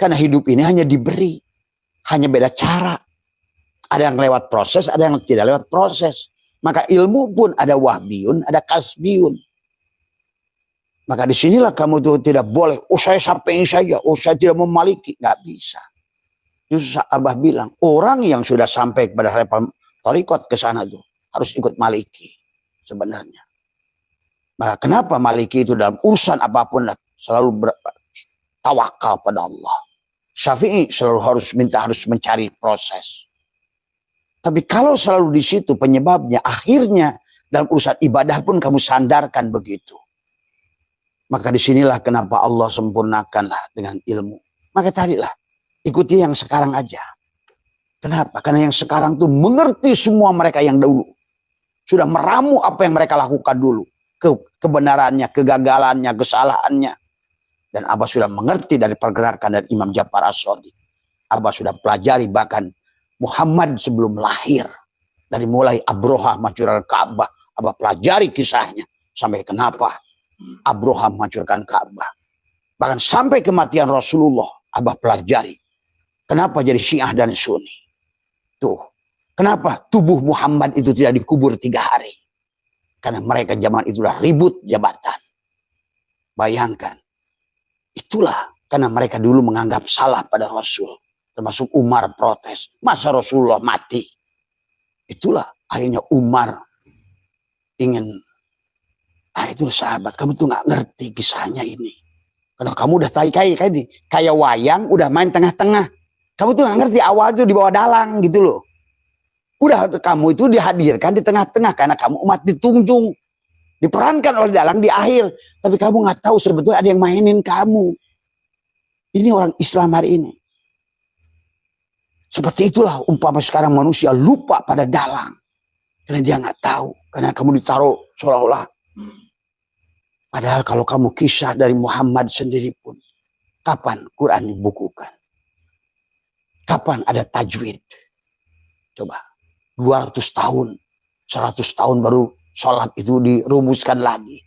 Karena hidup ini hanya diberi. Hanya beda cara. Ada yang lewat proses, ada yang tidak lewat proses. Maka ilmu pun ada wahbiyun, ada kasbiyun. Maka disinilah kamu tuh tidak boleh, oh saya sampai ini saja, oh saya tidak mau Maliki. Nggak bisa. Justru Abah bilang, orang yang sudah sampai kepada level tarekat ke sana itu harus ikut Maliki sebenarnya. Maka kenapa Maliki itu dalam urusan apapun selalu tawakal pada Allah. Syafi'i selalu harus mencari proses. Tapi kalau selalu di situ penyebabnya akhirnya Dalam urusan ibadah pun kamu sandarkan begitu. Maka disinilah kenapa Allah sempurnakanlah dengan ilmu. Maka tadilah, ikuti yang sekarang aja. Kenapa? Karena yang sekarang tuh mengerti semua mereka yang dulu. Sudah meramu apa yang mereka lakukan dulu. Kebenarannya, kegagalannya, kesalahannya. Dan Abah sudah mengerti dari pergerakan dari Imam Ja'far As-Shadiq. Abah sudah pelajari bahkan Muhammad sebelum lahir. Dari mulai Abroha menghancurkan Ka'bah. Abah pelajari kisahnya. Sampai kenapa Abroha menghancurkan Ka'bah. Bahkan sampai kematian Rasulullah. Abah pelajari. Kenapa jadi Syiah dan Sunni. Tuh. Kenapa tubuh Muhammad itu tidak dikubur 3 hari. Karena mereka zaman itu sudah ribut jabatan. Bayangkan. Itulah. Karena mereka dulu menganggap salah pada Rasul. Termasuk Umar protes. Masa Rasulullah mati. Itulah. Akhirnya Umar ingin, itu sahabat, kamu tuh nggak ngerti kisahnya ini. Karena kamu udah kayak wayang, udah main tengah-tengah. Kamu tuh nggak ngerti awal tuh di bawah dalang gitu loh. Udah kamu itu dihadirkan di tengah-tengah karena kamu umat ditunjung, diperankan oleh dalang di akhir. Tapi kamu nggak tahu sebetulnya ada yang mainin kamu. Ini orang Islam hari ini. Seperti itulah umpama sekarang manusia lupa pada dalang. Karena dia nggak tahu. Karena kamu ditaruh seolah-olah. Padahal kalau kamu kisah dari Muhammad sendiri pun. Kapan Quran dibukukan? Kapan ada tajwid? Coba. 200 tahun. 100 tahun baru sholat itu dirumuskan lagi.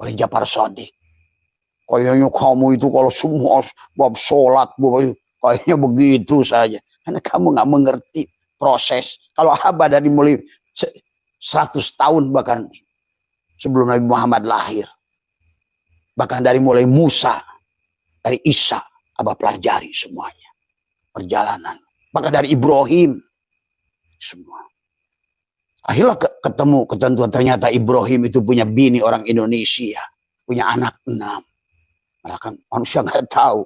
Oleh Ja'far Shadiq. Kayaknya kamu itu kalau semua bab sholat. Kayaknya begitu saja. Karena kamu nggak mengerti proses. Kalau Abah dari mulai 100 tahun bahkan sebelum Nabi Muhammad lahir. Bahkan dari mulai Musa, dari Isa, Abah pelajari semuanya. Perjalanan. Bahkan dari Ibrahim. Semua. Akhirnya ketemu ketentuan ternyata Ibrahim itu punya bini orang Indonesia. Punya anak 6. Malah kan manusia nggak tahu.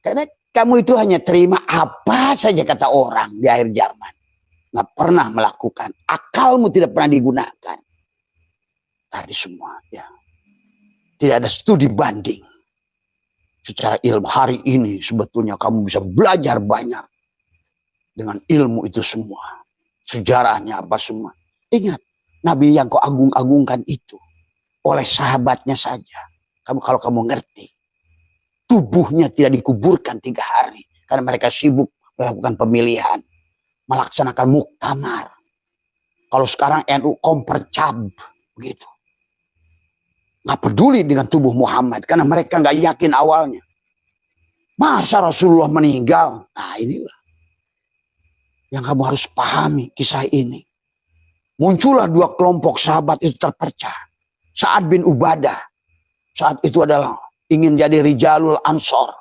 Karena kamu itu hanya terima apa saja kata orang di akhir zaman. Nggak pernah melakukan. Akalmu tidak pernah digunakan. Tadi semua. Ya. Tidak ada studi banding. Secara ilmu hari ini sebetulnya kamu bisa belajar banyak. Dengan ilmu itu semua. Sejarahnya apa semua. Ingat. Nabi yang kau agung-agungkan itu. Oleh sahabatnya saja. Kalau kamu ngerti. Tubuhnya tidak dikuburkan 3 hari. Karena mereka sibuk melakukan pemilihan. Melaksanakan muktamar. Kalau sekarang NU kompercab. Begitu. Nggak peduli dengan tubuh Muhammad. Karena mereka nggak yakin awalnya. Masa Rasulullah meninggal? Nah inilah. Yang kamu harus pahami kisah ini. Muncullah 2 kelompok sahabat itu terpecah. Sa'ad bin Ubadah. Saat itu adalah ingin jadi Rijalul Ansor.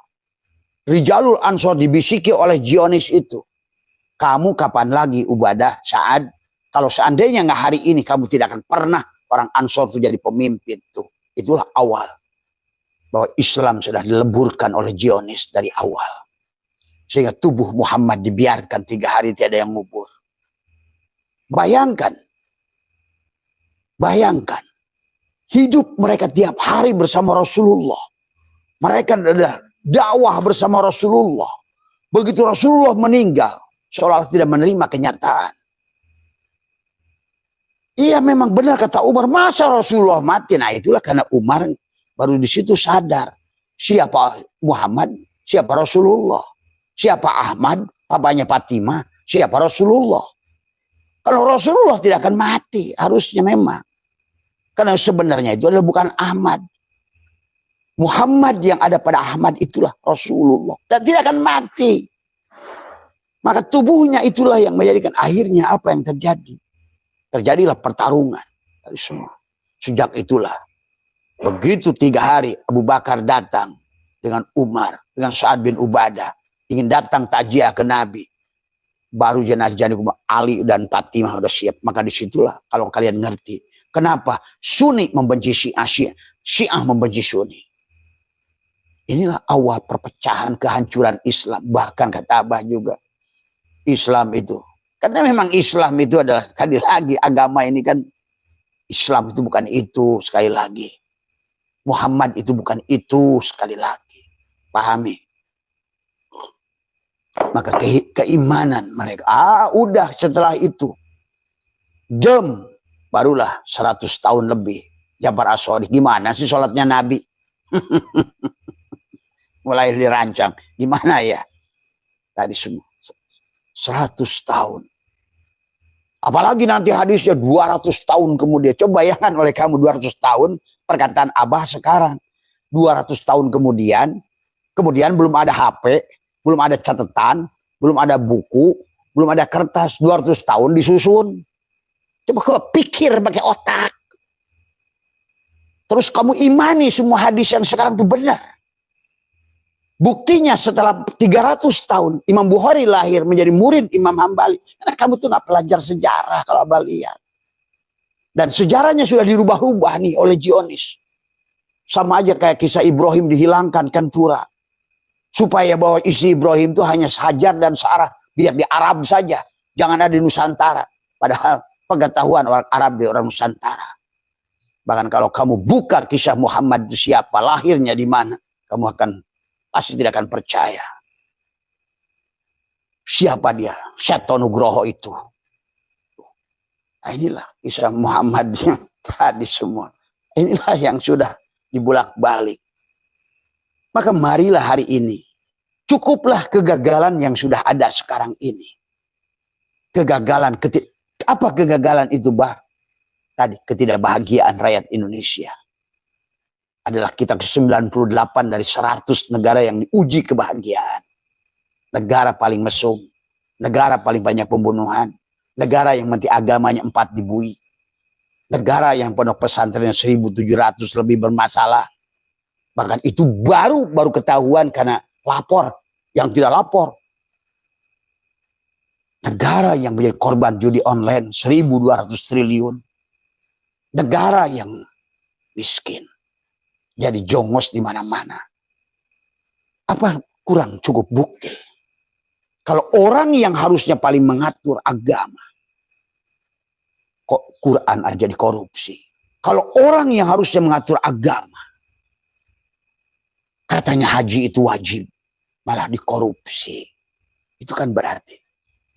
Rijalul Ansor dibisiki oleh Zionis itu. Kamu kapan lagi Ubadah, Sa'ad? Kalau seandainya nggak hari ini kamu tidak akan pernah orang Ansor itu jadi pemimpin tuh. Itulah awal bahwa Islam sudah dileburkan oleh Zionis dari awal. Sehingga tubuh Muhammad dibiarkan 3 hari tiada yang ngubur. Bayangkan. Bayangkan. Hidup mereka tiap hari bersama Rasulullah. Mereka adalah dakwah bersama Rasulullah. Begitu Rasulullah meninggal. Seolah tidak menerima kenyataan. Iya memang benar kata Umar. Masa Rasulullah mati? Nah itulah karena Umar baru di situ sadar. Siapa Muhammad? Siapa Rasulullah? Siapa Ahmad? Papanya Fatimah? Siapa Rasulullah? Kalau Rasulullah tidak akan mati. Harusnya memang. Karena sebenarnya itu adalah bukan Ahmad. Muhammad yang ada pada Ahmad itulah Rasulullah. Dan tidak akan mati. Maka tubuhnya itulah yang menjadikan akhirnya apa yang terjadi. Terjadilah pertarungan dari semua. Sejak itulah. Begitu 3 hari Abu Bakar datang dengan Umar. Dengan Sa'ad bin Ubadah. Ingin datang takziah ke Nabi. Baru jenazah Ali dan Fatimah sudah siap. Maka disitulah kalau kalian ngerti. Kenapa Sunni membenci Syiah. Syiah membenci Sunni. Inilah awal perpecahan kehancuran Islam. Bahkan kata Abah juga. Islam itu. Karena memang Islam itu adalah, tadi lagi agama ini kan Islam itu bukan itu, sekali lagi. Muhammad itu bukan itu, sekali lagi. Pahami? Maka keimanan mereka. Udah setelah itu. Barulah 100 tahun lebih. Jabar As-Shadiq. Gimana sih sholatnya Nabi? Mulai dirancang. Gimana ya? Tadi semua. 100 tahun. Apalagi nanti hadisnya 200 tahun kemudian. Coba bayangkan oleh kamu 200 tahun. Perkataan Abah sekarang. 200 tahun kemudian belum ada HP. Belum ada catatan. Belum ada buku. Belum ada kertas. 200 tahun disusun. Coba kau pikir pakai otak. Terus kamu imani semua hadis yang sekarang itu benar. Buktinya setelah 300 tahun Imam Bukhari lahir menjadi murid Imam Hambali. Karena kamu tuh gak pelajar sejarah kalau Abah lihat. Dan sejarahnya sudah dirubah-rubah nih oleh Zionis. Sama aja kayak kisah Ibrahim dihilangkan kan Tura. Supaya bahwa isi Ibrahim itu hanya Hajar dan Sarah. Biar di Arab saja. Jangan ada di Nusantara. Padahal pengetahuan orang Arab di orang Nusantara. Bahkan kalau kamu buka kisah Muhammad itu siapa, lahirnya di mana. Kamu pasti tidak akan percaya. Siapa dia? Seto Nugroho itu. Nah, inilah kisah Muhammad yang tadi semua. Inilah yang sudah dibulak-balik. Maka marilah hari ini. Cukuplah kegagalan yang sudah ada sekarang ini. Kegagalan. Apa kegagalan itu, Bah? Tadi ketidakbahagiaan rakyat Indonesia. Adalah kita ke-98 dari 100 negara yang diuji kebahagiaan. Negara paling mesum. Negara paling banyak pembunuhan. Negara yang mati agamanya 4 dibui. Negara yang pondok pesantrennya 1.700 lebih bermasalah. Bahkan itu baru ketahuan karena lapor. Yang tidak lapor. Negara yang menjadi korban judi online 1.200 triliun. Negara yang miskin. Jadi jongos di mana-mana. Apa kurang cukup bukti? Kalau orang yang harusnya paling mengatur agama, kok Quran aja dikorupsi. Kalau orang yang harusnya mengatur agama, katanya haji itu wajib, malah dikorupsi. Itu kan berarti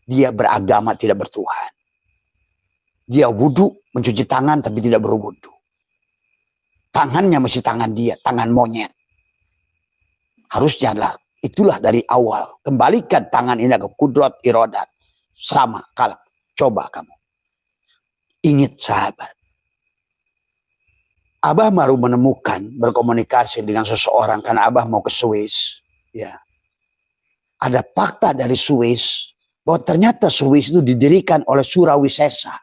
dia beragama tidak bertuhan. Dia wudhu, mencuci tangan tapi tidak berwudhu. Tangannya masih tangan dia, tangan monyet. Harusnya itulah dari awal. Kembalikan tangan ini ke kudrat irodat. Sama kalau coba kamu. Ingat sahabat. Abah baru menemukan berkomunikasi dengan seseorang karena Abah mau ke Swiss. Ya. Ada fakta dari Swiss bahwa ternyata Swiss itu didirikan oleh Surawisesa.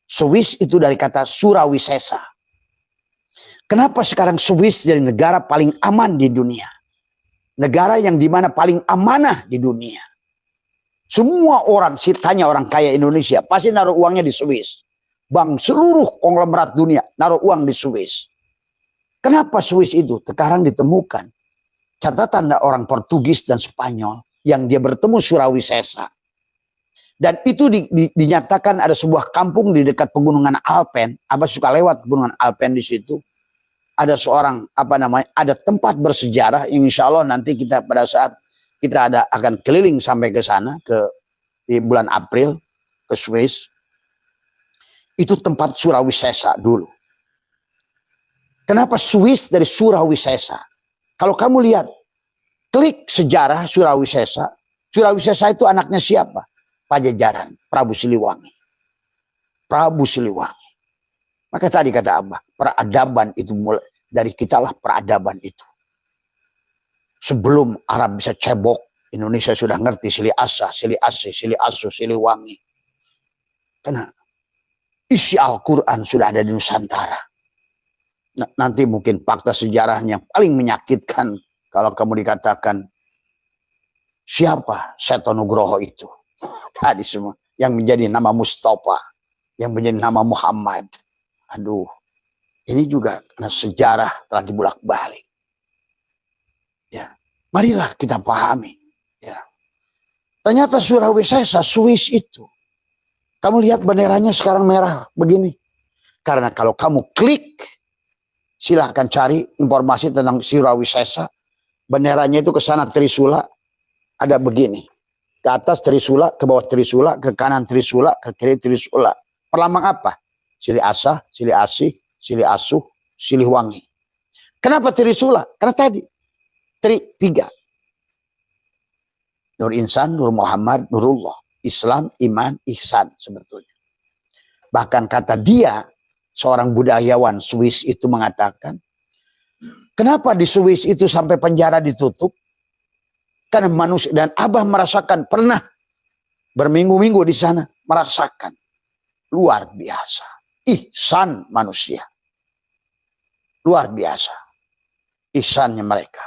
Swiss itu dari kata Surawisesa. Kenapa sekarang Swiss jadi negara paling aman di dunia? Negara yang dimana paling amanah di dunia. Semua orang, tanya orang kaya Indonesia, pasti naruh uangnya di Swiss. Bank seluruh konglomerat dunia naruh uang di Swiss. Kenapa Swiss itu? Sekarang ditemukan catatan orang Portugis dan Spanyol yang dia bertemu Surawisesa. Dan itu dinyatakan ada sebuah kampung di dekat pegunungan Alpen. Abah suka lewat pegunungan Alpen di situ. Ada seorang ada tempat bersejarah yang insya Allah nanti kita pada saat kita akan keliling sampai ke sana di bulan April ke Swiss. Itu tempat Surawisesa dulu. Kenapa Swiss dari Surawisesa? Kalau kamu lihat klik sejarah Surawisesa. Surawisesa itu anaknya siapa? Pajajaran, Prabu Siliwangi. Prabu Siliwangi. Maka tadi kata Abah, peradaban itu mulai dari kitalah peradaban itu. Sebelum Arab bisa cebok, Indonesia sudah ngerti Sili Asa, Sili Ase, Sili Asu, Siliwangi. Karena isi Al-Quran sudah ada di Nusantara. Nanti mungkin fakta sejarahnya yang paling menyakitkan kalau kamu dikatakan siapa Seto Nugroho itu. Tadi semua yang menjadi nama Mustafa, yang menjadi nama Muhammad. Aduh, ini juga karena sejarah telah dibulak-balik. Ya, marilah kita pahami. Ya, ternyata Surawisesa, Swiss itu. Kamu lihat benderanya sekarang merah begini. Karena kalau kamu klik, silahkan cari informasi tentang Surawisesa. Benderanya itu ke sana Trisula, ada begini. Ke atas Trisula, ke bawah Trisula, ke kanan Trisula, ke kiri Trisula. Perlambang apa? Silih Asa, Silih Asih, Silih Asuh, Silih Wangi. Kenapa Trisula? Karena tadi tiga. Nur Insan, Nur Muhammad, Nurullah. Islam, iman, ihsan sebetulnya. Bahkan kata dia, seorang budayawan Swiss itu mengatakan, kenapa di Swiss itu sampai penjara ditutup? Karena manusia, dan Abah merasakan, pernah berminggu-minggu di sana, merasakan luar biasa. Ihsan manusia. Luar biasa. Ihsannya mereka.